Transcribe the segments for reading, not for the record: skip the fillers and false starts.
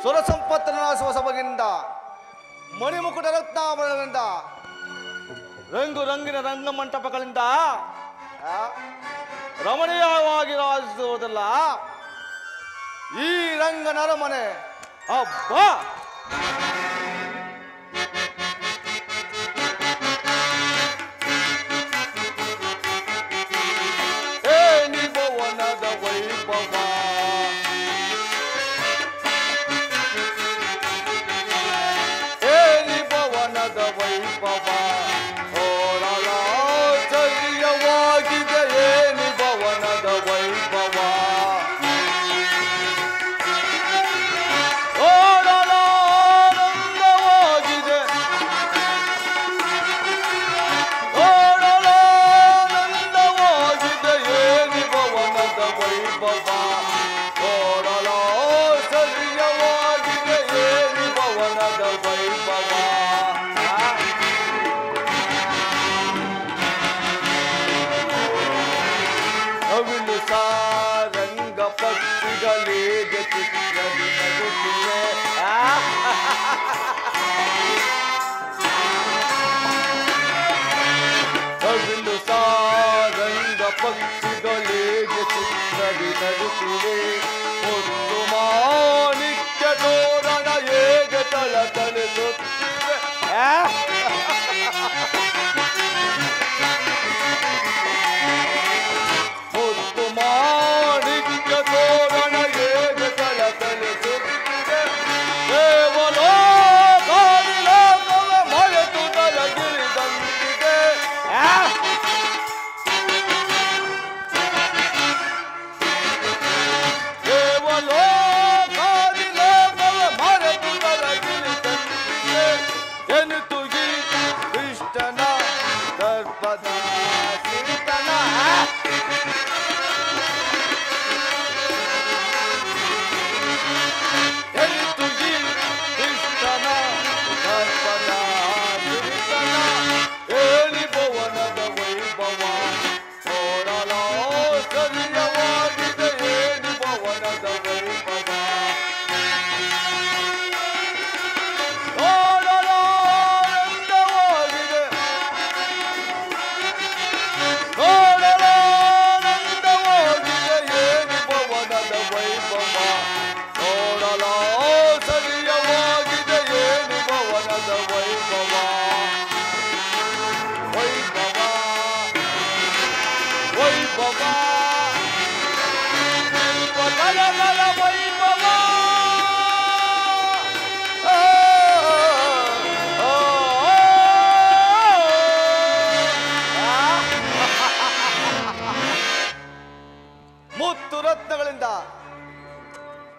ಸುರ ಸಂಪತ್ತನ್ನು ನಾಶಿಸುವ ಸಬಗಿನಿಂದ ಮಣಿಮುಕುಟ ರತ್ನಾಭರಣಗಳಿಂದ ರಂಗು ರಂಗಿನ ರಂಗಮಂಟಪಗಳಿಂದ ರಮಣೀಯವಾಗಿ ರಾಜಿಸುವುದಲ್ಲ ಈ ರಂಗನ ಅರಮನೆ. ಅಬ್ಬಾ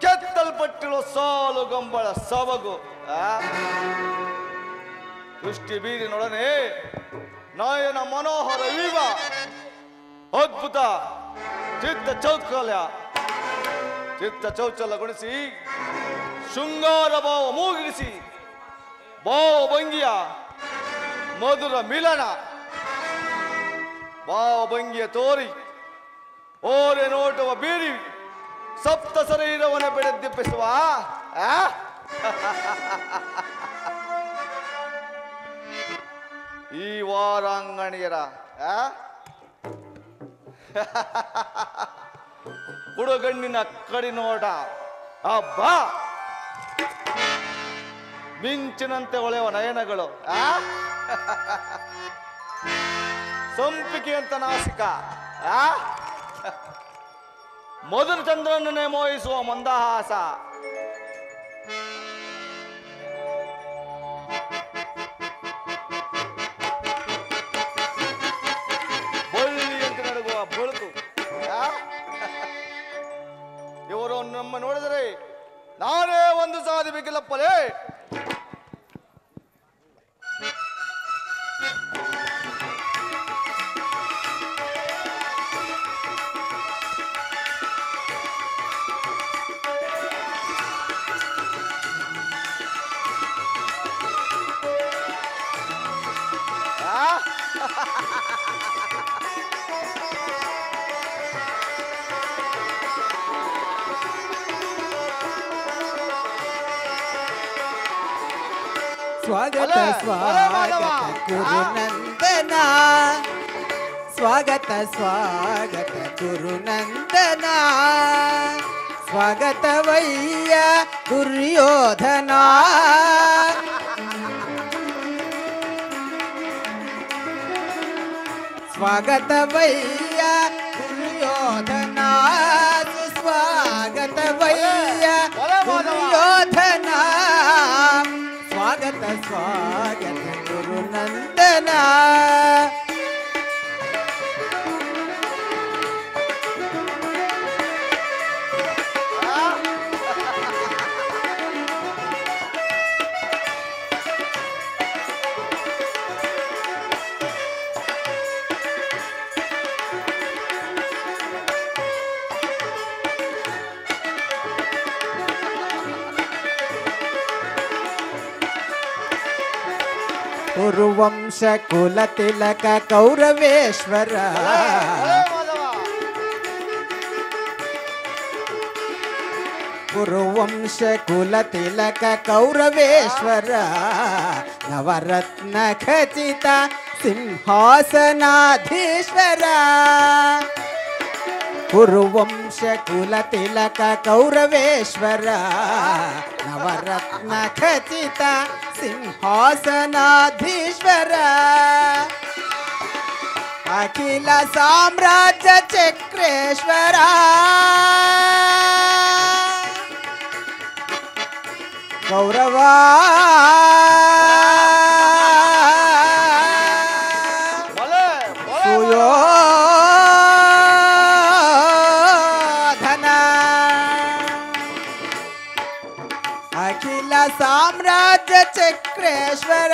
ಕೆತ್ತಲ್ಪಟ್ಟಿರುವ ಸಾಲು ಗಂಬಳ ಸಬಗು ದೃಷ್ಟಿ ಬೀರಿನೊಡನೆ ನಯನ ಮನೋಹರ ವಿವ ಅದ್ಭುತ ಚಿತ್ತ ಚೌಚಲಗೊಳಿಸಿ ಶೃಂಗಾರ ಭಾವ ಮೂಗಿರಿಸಿ ಭಾವಭಂಗಿಯ ಮಧುರ ಮಿಲನ ಭಾವಭಂಗಿಯ ತೋರಿ ಓರೆ ನೋಟವ ಬೀರಿ ಸಪ್ತ ಶರೀರವನ್ನು ಬೆಳೆದಿಪ್ಪಿಸುವ ಈ ವಾರಾಂಗಣಿಯರ ಹುಡುಗಣ್ಣಿನ ಕಡಿ ನೋಟ ಅಬ್ಬಾ ಮಿಂಚಿನಂತೆ ಹೊಳೆಯುವ ನಯನಗಳು ಸಂಪಿಕೆಯಂತ ನಾಸಿಕ ಮಧುರ ಚಂದ್ರನನ್ನೇ ಮೋಹಿಸುವ ಮಂದಹಾಸ ಬಳ್ಳಿಯಂತೆ ನಡುಗುವ ಬಳುಕು ಇವರು ನಮ್ಮ ನೋಡಿದರೆ ನಾನೇ ಒಂದು ಸಾಧಿಬೇಕಿಲ್ಲಪ್ಪಲೇ. ಸ್ವಾಗತ ಸ್ವಾಗತ ಗುರುನಂದನ ಸ್ವಾಗತ ಸ್ವಾಗತ ಗುರುನಂದನ ಸ್ವಾಗತವಯ್ಯ ದುರ್ಯೋಧನ ಸ್ವಾಗತವಯ್ಯ ದುರ್ಯೋಧನ ಸುಸ್ವಾಗತವಯ್ಯ ದುರ್ಯೋಧನ ಸ್ವಾಗತ ಸ್ವಾಗತ ಗುರುನಂದನ ಕುರುವಂಶ ಕುಲ ತಿಲಕ ಕೌರವೇಶ್ವರ ಕುರುವಂಶ ಕುಲ ತಿಲಕ ಕೌರವೇಶ್ವರ ನವರತ್ನ ಖಚಿತ ಸಿಂಹಾಸನಾಧೀಶ್ವರ ಕುರುವಂಶ ಕುಲ ತಿಲಕ ಕೌರವೇಶ್ವರ ನವರತ್ನ ಖಚಿತ ಸಿಂಹಾಸನಾಧೀಶ್ವರ ಅಖಿಲ ಸಾಮ್ರಾಜ್ಯ ಚಕ್ರೇಶ್ವರ ಕೌರವ ಅಖಿಲ ಸಾಮ್ರಾಜ್ಯ ಚಕ್ರೇಶ್ವರ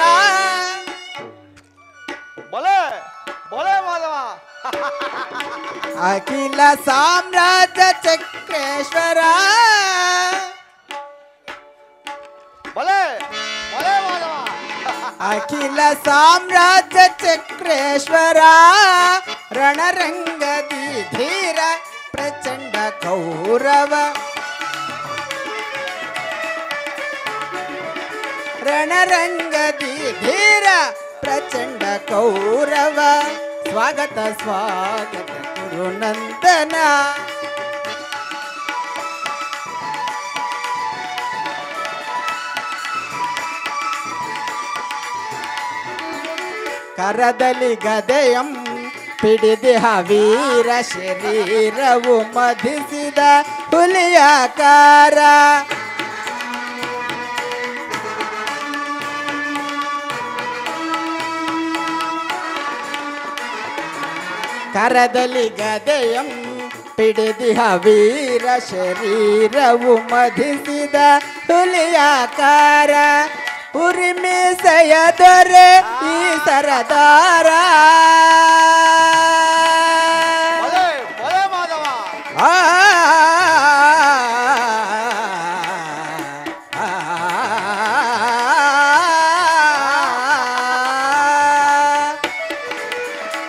ಬಲೆ ಬಲೆ ಮಾಧವ ಅಖಿಲ ಸಾಮ್ರಾಜ್ಯ ಚಕ್ರೇಶ್ವರ ಬಲೆ ಬಲೆ ಮಾಧವ ಅಖಿಲ ಸಾಮ್ರಾಜ್ಯ ಚಕ್ರೇಶ್ವರ ರಣರಂಗದಿ ಧೀರ ಪ್ರಚಂಡ ಕೌರವ ರಣರಂಗದಿ ಧೀರ ಪ್ರಚಂಡ ಕೌರವ ಸ್ವಾಗತ ಸ್ವಾಗತ ಗುರುನಂದನ ಕರದಲ್ಲಿ ಗದೆಯಂ ಪಿಡಿದಿಹ ವೀರ ಶರೀರವು ಮಧಿಸಿದ ಹುಲಿಯಾಕಾರ ಕರದಲ್ಲಿ ಗದೆಯಂ ಪಿಡಿದಿಹ ವೀರ ಶರೀರವು ಮಧಿಸಿದ ಹುಲಿಯಾಕಾರ ಉರಿಮೀಸೆಯ ದೊರೆ ಈ ಸರದಾರ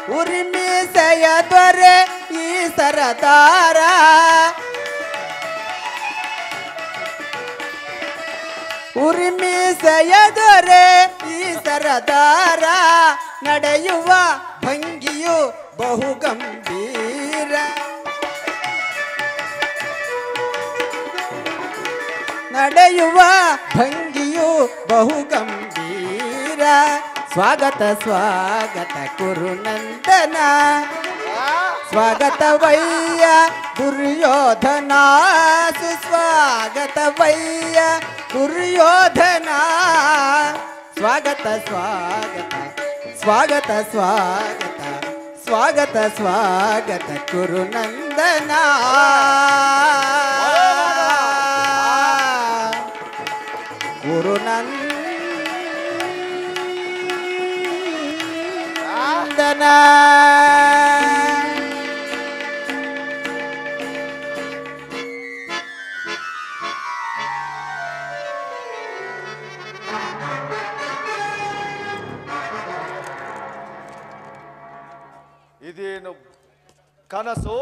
ಉರಿಮೀಸೆಯ ದೊರೆ ಈ ಸರದಾರ ಉರಿಮೀಸೆಯ ದೊರೆ ಈ ಸರದಾರ ನಡೆಯುವ ಭಂಗಿಯು ಬಹು ಗಂಭೀರ ನಡೆಯುವ ಭಂಗಿಯು ಬಹು ಗಂಭೀರ ಸ್ವಾಗತ ಸ್ವಾಗತ ಗುರುನಂದನ ಸ್ವಾಗತವಯ್ಯ ದುರ್ಯೋಧನ ಸುಸ್ವಾಗತವಯ್ಯ ದುರ್ಯೋಧನ ಸ್ವಾಗತ ಸ್ವಾಗತ ಸ್ವಾಗತ ಸ್ವಾಗತ ಸ್ವಾಗತ ಸ್ವಾಗತ ಗುರುನಂದನ ಗುರುನಂದನ ಇದೇನು ಕನಸು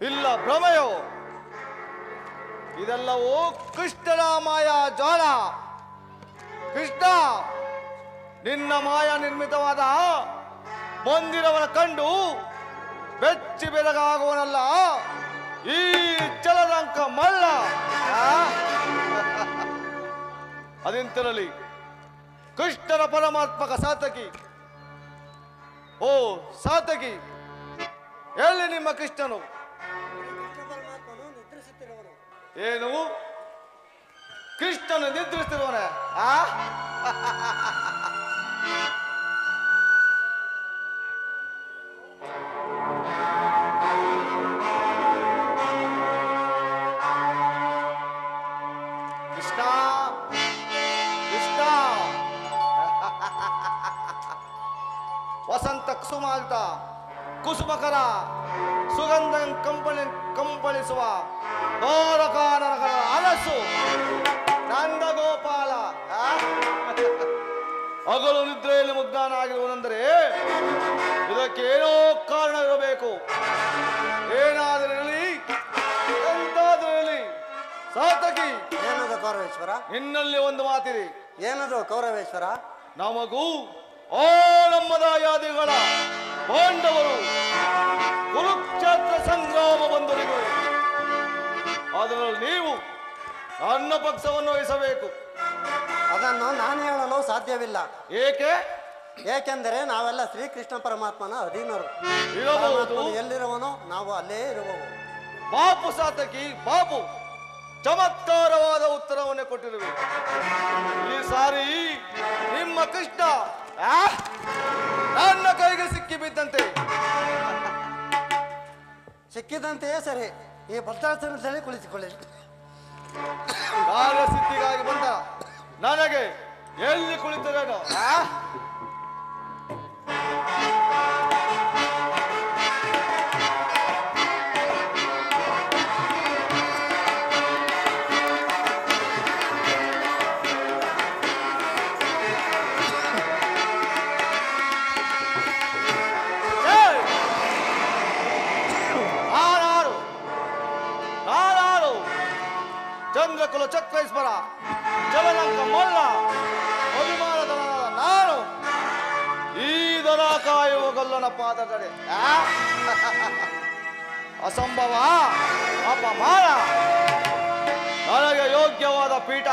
ಇಲ್ಲ ಭ್ರಮೆಯೋ? ಇದೆಲ್ಲವೂ ಕೃಷ್ಣನ ಮಾಯಾ ಜಾಲ. ಕೃಷ್ಣ ನಿನ್ನ ಮಾಯ ನಿರ್ಮಿತವಾದ ಮಂದಿರವನ್ನು ಕಂಡು ಬೆಚ್ಚಿ ಬೆರಗಾಗುವನಲ್ಲ ಈ ಚಲದಂಕ ಮಲ್ಲ. ಅದೆಂತಿರಲಿ, ಕೃಷ್ಣನ ಪರಮಾತ್ಮಕ ಸಾತಕಿ. ಓ ಸಾತಕಿ, ಎಲ್ಲಿ ನಿಮ್ಮ ಕೃಷ್ಣನು? ಏನು ಕೃಷ್ಣನು ನಿದ್ರಿಸ್ತಿರುವನೆ? ಕೃಷ್ಣ ಕೃಷ್ಣ ವಸಂತ ಕುಸುಮಾಲ್ತ ಕುಸುಮಕರ ಸುಗಂಧ ಕಂಪಳಿಸುವ ಗೋರಕಾನನಗಳ ಅರಸು ನಂದಗೋಪಾಲ. ಹಗಲು ನಿದ್ರೆಯಲ್ಲಿ ಮುಗ್ಧಾನ ಆಗಿರುವುದೆಂದರೆ ಇದಕ್ಕೆ ಏನೋ ಕಾರಣ ಇರಬೇಕು. ಏನಾದರಿರಲಿ ಎಂತಾದರಿರಲಿ ಸಾತಕಿ. ಏನದು ಕೌರವೇಶ್ವರ? ನಿನ್ನಲ್ಲಿ ಒಂದು ಮಾತಿದೆ. ಏನದು ಕೌರವೇಶ್ವರ? ನಮಗೂ ಆ ನಮ್ಮ ದಾಯಾದಿಗಳ ಪಾಂಡವರು ಕುರುಕ್ಷೇತ್ರ ಸಂಗ್ರಾಮ ಬಂದರಿಗೂ ಅದರಲ್ಲಿ ನೀವು ನನ್ನ ಪಕ್ಷವನ್ನು ವಹಿಸಬೇಕು. ಅದನ್ನು ನಾನು ಹೇಳಲು ಸಾಧ್ಯವಿಲ್ಲ. ಏಕೆ? ಏಕೆಂದರೆ ನಾವೆಲ್ಲ ಶ್ರೀಕೃಷ್ಣ ಪರಮಾತ್ಮನ ಅಧೀನರು. ಇರಬಹುದು. ಎಲ್ಲಿರುವನೋ ನಾವು ಅಲ್ಲೇ ಇರುವವು. ಬಾಪು ಸಾತಕಿ ಬಾಪು, ಚಮತ್ಕಾರವಾದ ಉತ್ತರವನ್ನೇ ಕೊಟ್ಟಿರುವೆ. ಈ ಸಾರಿ ನಿಮ್ಮ ಕೃಷ್ಣ ನನ್ನ ಕೈಗೆ ಸಿಕ್ಕಿ ಬಿದ್ದಂತೆ. ಸಿಕ್ಕಿದಂತೆಯೇ ಸರಿ, ಈ ಭದ್ರಾಸನದಲ್ಲಿ ಕುಳಿತುಕೊಳ್ಳಿ. ಕಾರ್ಯಸಿದ್ಧಿಗಾಗಿ ಬಂದ ನನಗೆ ಎಲ್ಲಿ ಕುಳಿತರೇನೋ? ಚಂದ್ರಕುಲ ಚಕ್ರೇಶ್ವರ ಜಲಲಂಕ ಮಲ್ಲ ಅಭಿಮಾನದವನಾದ ನಾನು ಈ ದರ ಕಾಯುವ ಗಲ್ಲನ ಪಾದಗಳೇ ಅಸಂಭವ ಅಪಮಾನ. ನನಗೆ ಯೋಗ್ಯವಾದ ಪೀಠ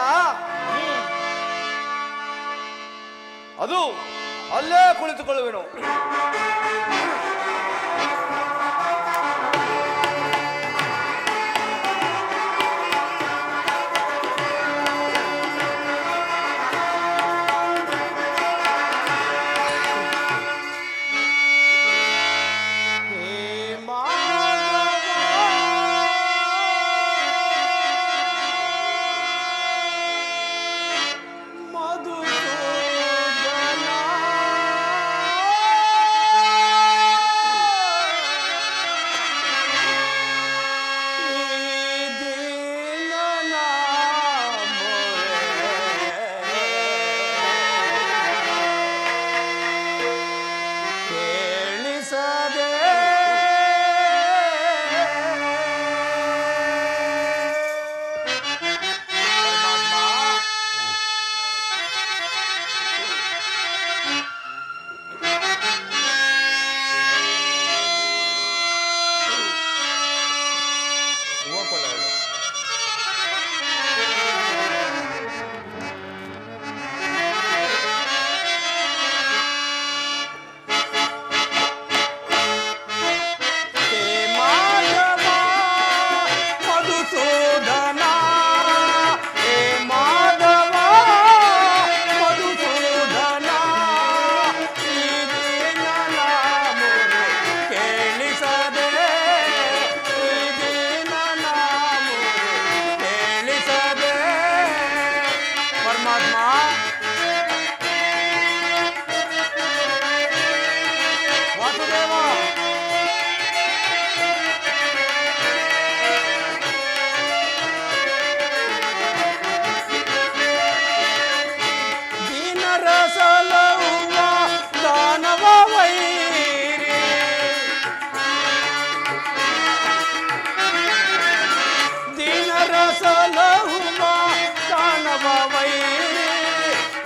ಅದು ಅಲ್ಲೇ ಕುಳಿತುಕೊಳ್ಳುವೆನು.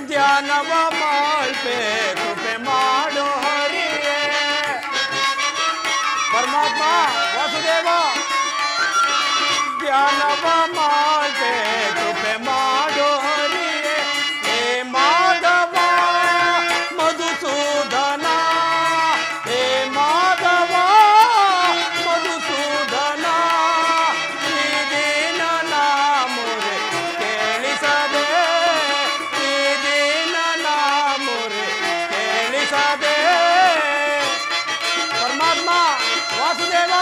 ಧ್ಯಾನವ ಮಾಳ್ಪೆ ವಾಸುದೇವ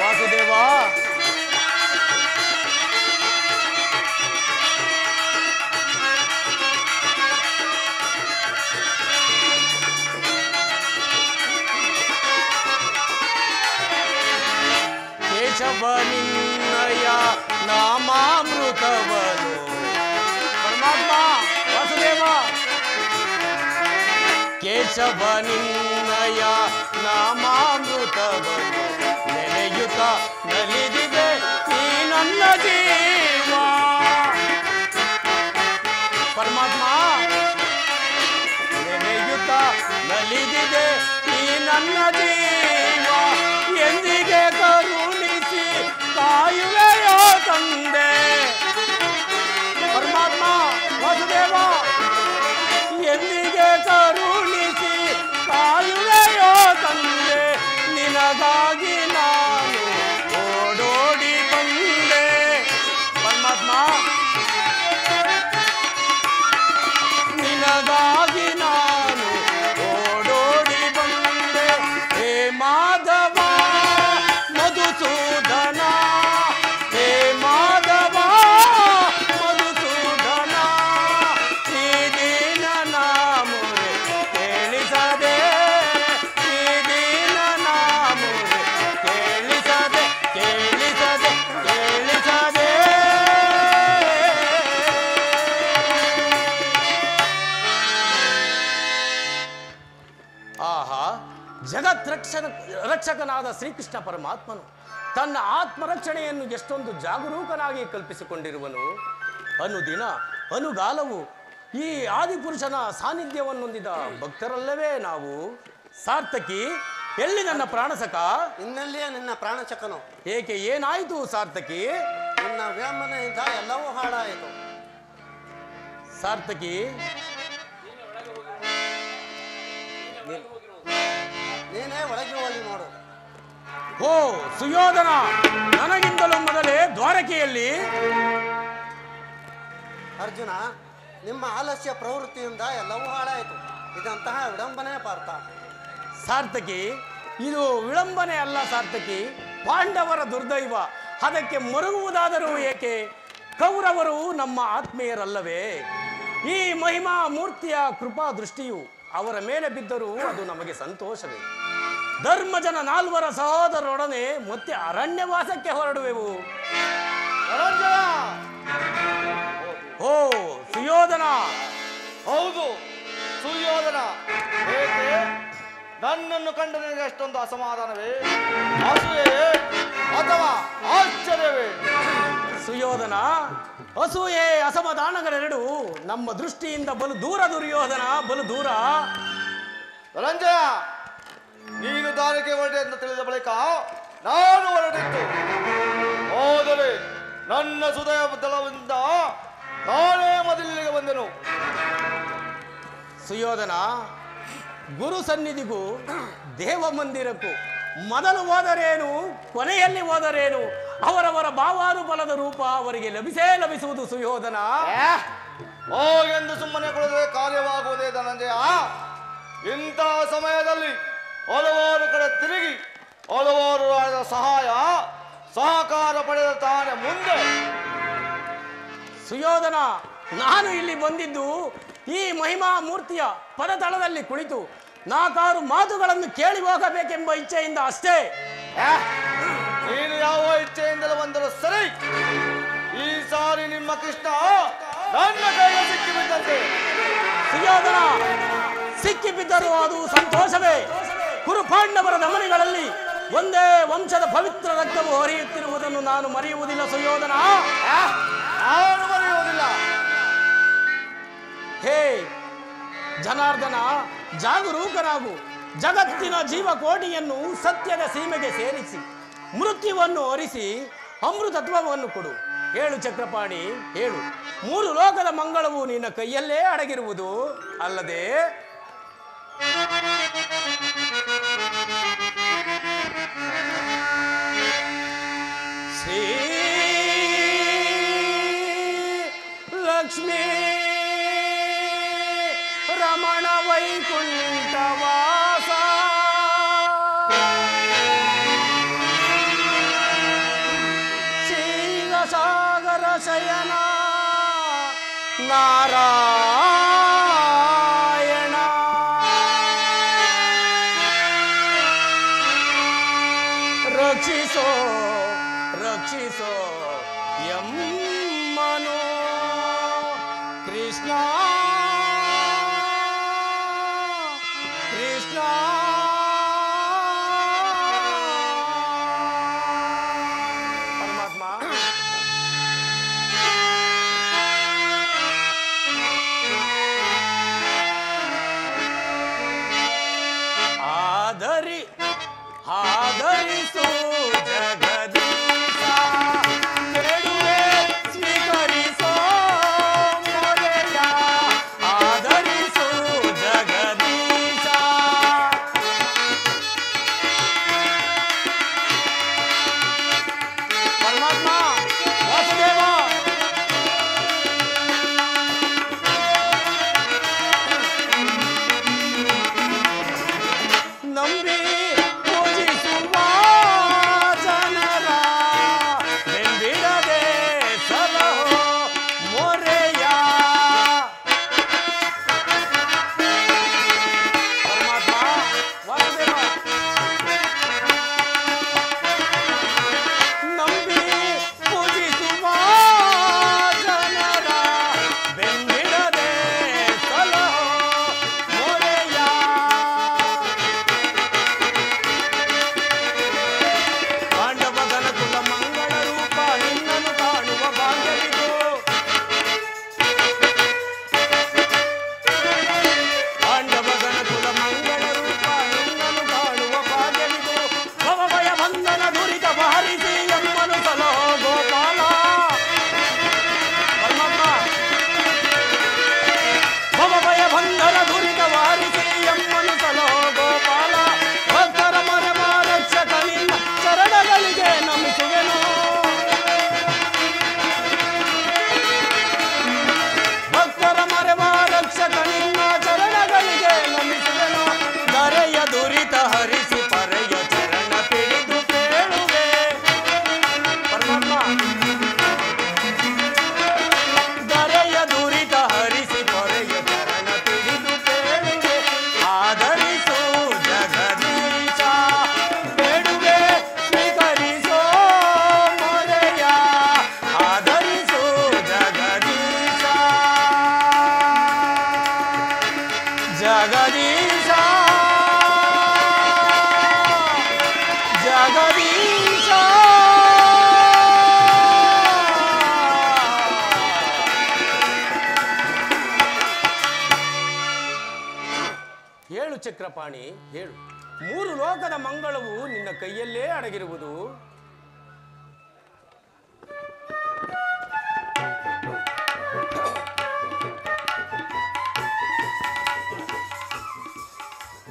ವಾಸುದೇವ ಕೇಶವನಿನ್ನಯ ನಾಮಾಮೃತವನು ಪರಮಾತ್ಮ ವಾಸುದೇವ ಕೇಶವನಿನ್ನಯ ನಾಮಾಮೃತವನು ನೆನೆಯುತ್ತ ನಲಿದಿದೆ ಈ ನನ್ನ ಜೀವ ಪರಮಾತ್ಮ ನೆನೆಯುತ್ತ ನಲಿದಿದೆ ಈ ನನ್ನ ಜೀವ ಎಂದಿಗೆ ಕರುಣಿಸಿ ಕಾಯುವೆಯೋ ತಂದೆ ಪರಮಾತ್ಮ ವಾಸುದೇವ ಎಂದಿಗೆ ಕರುಣಿಸಿ ಕಾಯುವೆಯೋ ತಂದೆ ನಿನಗಾಗಿ ನಾನು ಓಡೋಡಿ ಬಂದೆ ಪರಮಾತ್ಮ ನಿನಗಾಗಿ ನಾನು ಓಡೋಡಿ ಬಂದೆ ಹೇ ಮಾಧವ ಮಧುಸೂದನ ಹೇ ಮಾಧವ ಮಧುಸೂದನ ಈ ದೀನನ ಮೊರೆ ಕೇಳಿಸದೆ ಈ ದೀನನ ಮೊರೆ ಕೇಳಿಸದೆ ಕೇಳಿಸದೆ ಕೇಳಿಸದೆ ಆಹಾ ಜಗತ್ ರಕ್ಷಕನಾದ ಶ್ರೀಕೃಷ್ಣ ಪರಮಾತ್ಮನು ತನ್ನ ಆತ್ಮರಕ್ಷಣೆಯನ್ನು ಎಷ್ಟೊಂದು ಜಾಗರೂಕನಾಗಿ ಕಲ್ಪಿಸಿಕೊಂಡಿರುವನು ಅನುದಿನ ಅನುಗಾಲವು ಈ ಆದಿಪುರುಷನ ಸಾನ್ನಿಧ್ಯವನ್ನೊಂದಿದ ಭಕ್ತರಲ್ಲವೇ ನಾವು ಸಾರ್ಥಕಿ ಎಲ್ಲಿ ನನ್ನ ಪ್ರಾಣಸಕ ಇನ್ನೆಲ್ಲಿಯೇ ನಿನ್ನ ಪ್ರಾಣಚಕನು ಏಕೆ ಏನಾಯಿತು ಸಾರ್ಥಕಿ ನಿನ್ನ ವಿಳಂಬನೆಯಿಂದ ಎಲ್ಲವೂ ಹಾಳಾಯಿತು ಸಾರ್ಥಕಿ ನೀನೇ ಒಳಗೆ ಹೋಗಿ ನೋಡು ಓ ಸುಯೋಧನ ನನಗಿಂತಲೂ ಮೊದಲೇ ದ್ವಾರಕೆಯಲ್ಲಿ ಅರ್ಜುನ ನಿಮ್ಮ ಆಲಸ್ಯ ಪ್ರವೃತ್ತಿಯಿಂದ ಎಲ್ಲವೂ ಹಾಳಾಯಿತು ಇದಂತಹ ವಿಡಂಬನೆ ಪಾರ್ಥ ಸಾರ್ಥಕಿ ಇದು ವಿಳಂಬನೆ ಅಲ್ಲ ಸಾರ್ಥಕಿ ಪಾಂಡವರ ದುರ್ದೈವ ಅದಕ್ಕೆ ಮರುಗುವುದಾದರೂ ಏಕೆ ಕೌರವರು ನಮ್ಮ ಆತ್ಮೀಯರಲ್ಲವೇ ಈ ಮಹಿಮಾ ಮೂರ್ತಿಯ ಕೃಪಾ ದೃಷ್ಟಿಯು ಅವರ ಮೇಲೆ ಬಿದ್ದರೂ ಅದು ನಮಗೆ ಸಂತೋಷವೇ ಧರ್ಮಜನ 4 ಸಹೋದರರೊಡನೆ ಮತ್ತೆ ಅರಣ್ಯವಾಸಕ್ಕೆ ಹೊರಡುವೆವು ಧನಂಜಯ ಓ ಸುಯೋಧನ ಹೌದು ಸುಯೋಧನ ಏಕೆ ನನ್ನನ್ನು ಕಂಡ ನಿನಗೆ ಅಷ್ಟೊಂದು ಅಸಮಾಧಾನವೇ ಅಸೂಯೆ ಅಥವಾ ಆಶ್ಚರ್ಯವೇ ಸುಯೋಧನ ಅಸೂಯೆ ಅಸಮಾಧಾನಗಳೆರಡು ನಮ್ಮ ದೃಷ್ಟಿಯಿಂದ ಬಲು ದೂರ ದುರ್ಯೋಧನ ಬಲು ದೂರ ಧನಂಜಯ ನೀನು ದಾರಿಗೆ ಹೊರಟೆ ಅಂತ ತಿಳಿದ ಬಳಿಕ ನಾನು ಹೊರಟಿದ್ದು ಹೋದರೆ ನನ್ನ ಹೃದಯ ದಳದಿಂದ ನಾನೇ ಮೊದಲಿಗೆ ಬಂದೆನು ಸುಯೋಧನ ಗುರು ಸನ್ನಿಧಿಗೂ ದೇವ ಮಂದಿರಕ್ಕೂ ಮೊದಲು ಹೋದರೇನು ಕೊನೆಯಲ್ಲಿ ಹೋದರೇನು ಅವರವರ ಭಾವಾನುಬಲದ ರೂಪ ಅವರಿಗೆ ಲಭಿಸುವುದು ಸುಯೋಧನ ಹೋಗೆಂದು ಸುಮ್ಮನೆ ಕೊಡದೆ ಕಾರ್ಯವಾಗುವುದೇ ಧನಂಜಯ ಇಂಥ ಸಮಯದಲ್ಲಿ ಹಲವಾರು ಕಡೆ ತಿರುಗಿ ಹಲವಾರು ಸಹಾಯ ಸಹಕಾರ ಪಡೆದ ತಾನೇ ಮುಂದೆ ಸುಯೋಧನ ನಾನು ಇಲ್ಲಿ ಬಂದಿದ್ದು ಈ ಮಹಿಮಾ ಮೂರ್ತಿಯ ಪದತಳದಲ್ಲಿ ಕುಳಿತು 4 ಮಾತುಗಳನ್ನು ಕೇಳಿ ಹೋಗಬೇಕೆಂಬ ಇಚ್ಛೆಯಿಂದ ಅಷ್ಟೇ ನೀನು ಯಾವ ಇಚ್ಛೆಯಿಂದಲೂ ಬಂದರೂ ಸರಿ ಈ ಸಾರಿ ನಿಮ್ಮ ಕೃಷ್ಣ ನನ್ನ ಕೈಗೆ ಸಿಕ್ಕಿಬಿದ್ದಂತೆ ಸುಯೋಧನ ಸಿಕ್ಕಿಬಿದ್ದರೂ ಅದು ಸಂತೋಷವೇ ಕುರುಪಾಂಡವರ ಧಮನಿಗಳಲ್ಲಿ ಒಂದೇ ವಂಶದ ಪವಿತ್ರ ರಕ್ತವು ಹರಿಯುತ್ತಿರುವುದನ್ನು ನಾನು ಮರೆಯುವುದಿಲ್ಲ ಸುಯೋಧನ ನಾನು ಮರೆಯುವುದಿಲ್ಲ ಹೇ ಜನಾರ್ದನ ಜಾಗರೂಕನಾಗು ಜಗತ್ತಿನ ಜೀವಕೋಟಿಯನ್ನು ಸತ್ಯದ ಸೀಮೆಗೆ ಸೇರಿಸಿ ಮೃತ್ಯುವನ್ನು ಹರಿಸಿ ಅಮೃತತ್ವವನ್ನು ಕೊಡು ಹೇಳು ಚಕ್ರಪಾಣಿ ಹೇಳು 3 ಲೋಕದ ಮಂಗಳವು ನಿನ್ನ ಕೈಯಲ್ಲೇ ಅಡಗಿರುವುದು ಅಲ್ಲದೆ ಲಕ್ಷ್ಮೀ ರಮಣ ವೈಕುಂಠವಾಸ ಕ್ಷೀರಸಾಗರ ಶಯನ ನಾರಾಯಣ ರಕ್ಷಿಸೋ ರಕ್ಷಿಸೋ ಎಮ್ಮನು ಕೃಷ್ಣ ಕೃಷ್ಣ ಪರಮಾತ್ಮ ಆದರಿಸು ಜಗದೀಶ ಕೆಡುವೆ ಸ್ವೀಕರಿಸೋ ಮೊರೆಯ ಆದರಿಸು ಜಗದೀಶ ಪರಮಾತ್ಮ ವಾಸುದೇವ ನಂಬಿ ಪೂಜಿಸುವ ಜನರ ಬೆಂಬಿಡದೆ ಸಲಹೋ ಮೊರೆಯ ಪರಮಾತ್ಮ ವಾಸುದೇವ ನಂಬಿ ಪೂಜಿಸುವ ಜನರ ಬೆಂಬಿಡದೆ ಸಲಹೋ ಮೊರೆಯ ಪಾಂಡವಗನ ಕುಲ ಮಂಗಳ ರೂಪ ನಿನ್ನನ್ನು ಕಾಣುವ ಭಾಗ್ಯವಿದು ಪಾಂಡವಗನ ಕುಲ ಮಂಗಳ ರೂಪ ನಿನ್ನನ್ನು ಕಾಣುವ ಭಾಗ್ಯವಿದು ಭವಭಯ ಬಂಧನ ದುರಿತ ಬಹರಿಸಿ ಎಮ್ಮನು ಸಲಹೋ ಗೋಪಾಲ ಪರಮಾತ್ಮ ಭವಭಯ ಬಂಧನ ದುರಿತ ಬಹರಿಸಿ ಎಮ್ಮನು ಸಲಹೋ ಗೋಪಾಲ ಭಕ್ತರ ಮರೆಮ ರಕ್ಷಕ ನಿನ್ನ ಚರಣಗಳಿಗೆ ನಮಿಸುವೆನು ಭಕ್ತರ ಮರೆಮ ರಕ್ಷಕ ನಿನ್ನ ಚರಣಗಳಿಗೆ ನಮಿಸುವೆನು ಧರೆಯ ದುರಿತ ಹರಿಸಿ ಪರೆಯ ಚರಣ ಪಿಡಿದು ಕೇಳುವೆ ಪರಮಾತ್ಮ ಧರೆಯ ದುರಿತ ಹರಿಸಿ ಪರೆಯ ಚರಣ ಪಿಡಿದು ಕೇಳುವೆ ಆದರಿಸು ಜಗದೀಶ ಬೇಡುವೆ ಸ್ವೀಕರಿಸೋ ಮೊರೆಯ ಆದರಿಸು ಜಗದೀಶ ಜಗದೀಶ ಜಗದೀಶ ಹೇಳು ಚಕ್ರಪಾಣಿ ಹೇಳು ಮೂರು ಲೋಕದ ಮಂಗಳವು ನಿನ್ನ ಕೈಯಲ್ಲೇ ಅಡಗಿರುವುದು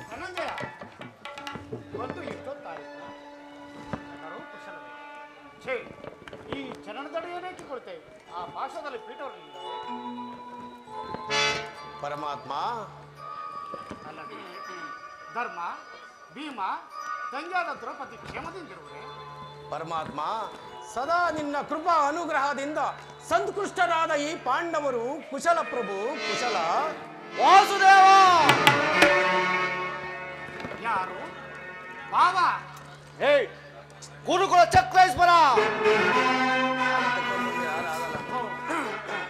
ಧನಂಜಯ ಇವತ್ತು ಇಷ್ಟೊತ್ತಾಯಿತು ಎಲ್ಲರೂ ಕುಶಲವೇ ಛೇ ಈ ಚರಣದಡಿಯನ್ನೇಕೆ ಕೊಡ್ತೇವೆ ಆ ಭಾಷಣದಲ್ಲಿ ಪೀಠವರಲ್ಲಿದ್ದಾರೆ ಪರಮಾತ್ಮ ಅಲ್ಲದೆ ಧರ್ಮ ಭೀಮ ತಂಗಿಯಾದ ದ್ರೌಪದಿ ಕ್ಷೇಮದಿಂದಿರುವರೆ ಪರಮಾತ್ಮ ಸದಾ ನಿನ್ನ ಕೃಪಾ ಅನುಗ್ರಹದಿಂದ ಸಂತುಷ್ಟರಾದ ಈ ಪಾಂಡವರು ಕುಶಲ ಪ್ರಭು ಕುಶಲ ವಾಸುದೇವ ಯಾರು ಭಾವ ಹೇ ಕುರುಕುಲ ಚಕ್ರೇಶ್ವರ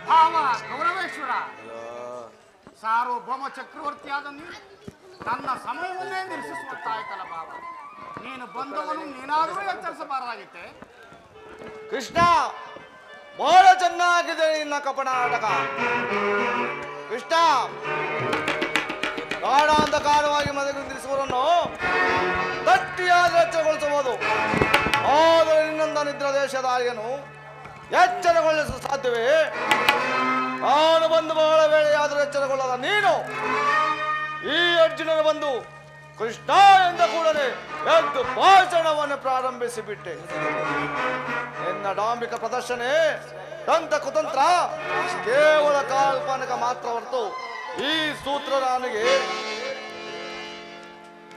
ಭಾವ ಗೌರವೇಶ್ವರ ಸಾರ್ವಭೌಮ ಚಕ್ರವರ್ತಿಯಾದ ನೀನು ನನ್ನ ಸಮಯವನ್ನೇ ನಿರೀಕ್ಷಿಸುವಂತಾಯ್ತಲ್ಲ ಭಾವ ನೀನು ಬಂದವನು ನೀನಾದರೂ ಎಚ್ಚರಿಸಬಾರದಾಗಿತ್ತೆ ಕೃಷ್ಣ ಬಹಳ ಚೆನ್ನಾಗಿದೆ ನಿನ್ನ ಕಪಟ ನಾಟಕ ಕೃಷ್ಣ ಗಾಢಾಂಧಕಾರವಾಗಿ ಮನೆಗೆ ನಿಲ್ಲಿಸುವವರನ್ನು ಗಟ್ಟಿಯಾಗಿ ಎಚ್ಚರಗೊಳಿಸಬಹುದು ಆದರೆ ನಿನ್ನಂತ ನಿದ್ರ ದೇಶದ ಆರ್ಯನು ಎಚ್ಚರಗೊಳಿಸಲು ಸಾಧ್ಯವೇ ನಾನು ಬಂದು ಬಹಳ ವೇಳೆಯಾದರೂ ಎಚ್ಚರಗೊಳ್ಳದ ನೀನು ಈ ಅರ್ಜುನನು ಬಂದು ಕೃಷ್ಣ ಎಂದ ಕೂಡಲೇ ಎದ್ದು ಭಾಷಣವನ್ನು ಪ್ರಾರಂಭಿಸಿಬಿಟ್ಟೆ ನಿನ್ನ ಡಾಂಬಿಕ ಪ್ರದರ್ಶನೆ ತಂತ್ರ ಕುತಂತ್ರ ಕೇವಲ ಕಾಲ್ಪನಿಕ ಮಾತ್ರ ಹೊರತು ಈ ಸೂತ್ರ ನನಗೆ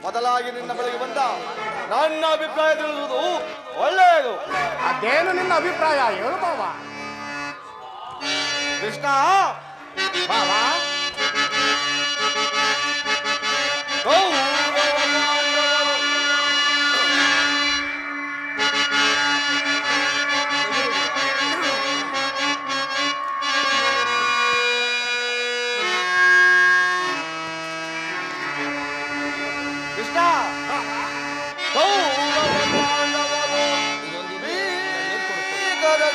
ಮೊದಲಾಗಿ ನಿನ್ನ ಬಳಿಗೆ ಬಂದ ನನ್ನ ಅಭಿಪ್ರಾಯ ತಿಳಿಸುವುದು ಒಳ್ಳೆಯದು. ಅದೇನು ನಿನ್ನ ಅಭಿಪ್ರಾಯ ಹೇಳು ಬಾವ. ಕೃಷ್ಣ ಬಾವ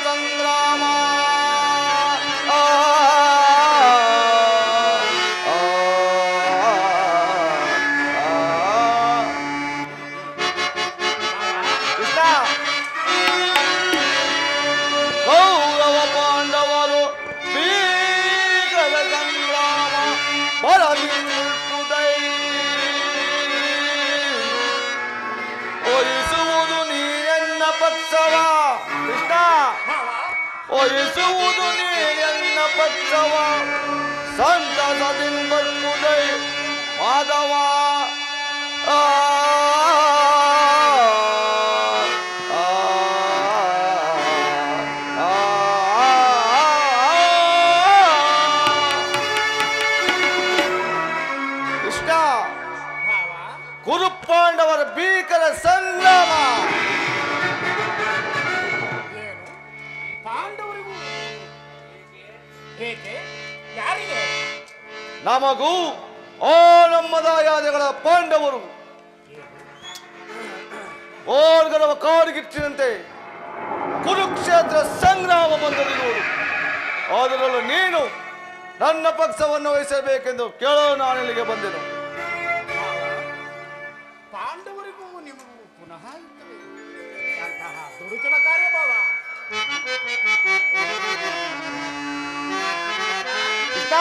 ಸಂಗ್ರಾಮ ಕೃಷ್ಣ ಕೌರವ ಪಾಂಡವರು ಭೀಕರ ಸಂಗ್ರಾಮ ಬಲದಿಂದೈ ಒಲಿಸುವುದು ನೀನೆನ್ನ ಪಕ್ಷವ. ಕೃಷ್ಣ ಒಲಿಸುವುದು ನೀನೆನ್ನ ಪಕ್ಷವ ಸಂತಸದಿಂಬುದೈ ಮಾಧವ. ಕೃಷ್ಣ ಕುರುಪಾಂಡವರ ಭೀಕರ ಸಂಗ್ರಾಮ ಪಾಂಡವರಿಗೂ ಏಕೆ ಯಾರಿಗೆ? ನಮಗೂ ಓ ನಮ್ಮ ದಾಯಾದಿಗಳ ಪಾಂಡವರು ಓರ್ಗರವ ಕಾಡಿಗಿಚ್ಚಿನಂತೆ ಕುರುಕ್ಷೇತ್ರ ಸಂಗ್ರಾಮ ಬಂದದಿರುವುದು. ಅದರಲ್ಲೂ ನೀನು ನನ್ನ ಪಕ್ಷವನ್ನು ವಹಿಸಬೇಕೆಂದು ಕೇಳೋ ನಾನು ಇಲ್ಲಿಗೆ ಬಂದೆನು. ಪಾಂಡವರಿಗೂ ನಿಮಗೂ ಪುನಃ ಯುದ್ಧವೇ? ಅಂತಹ ದುಡುಕಿನ ಕಾರ್ಯ ಬಾವ. ಕೃಷ್ಣ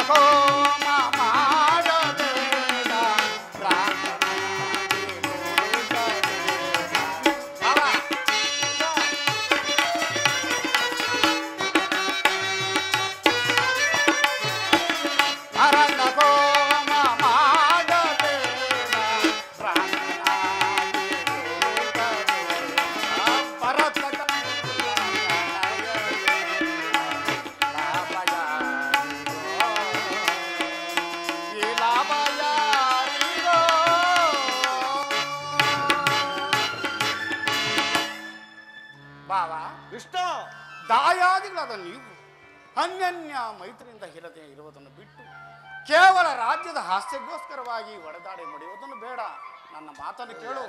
ಹೋಮ ಮಾಡಬೇಡ ಪ್ರಾಣನಾಗಿ ಉಳಿಸಬೇಡ. ಅರಣ್ಯ ಹೋಮ ಮಾಡಬೇಡ ಪ್ರಾಣನಾಗಿ ಉಳಿಸಬೇಡ. ಭರತ ಬಾವ ಕೃಷ್ಣ, ದಾಯಾದಿಗಳಾದ ನೀವು ಅನ್ಯನ್ಯ ಮೈತ್ರಿಯಿಂದ ಹಿರದೆ ಇರುವುದನ್ನು ಬಿಟ್ಟು ಕೇವಲ ರಾಜ್ಯದ ಹಾಸ್ಯಕ್ಕೋಸ್ಕರವಾಗಿ ಒಡೆದಾಡಿ ಮಡಿಯುವುದನ್ನು ಬೇಡ. ನನ್ನ ಮಾತನ್ನು ಕೇಳು,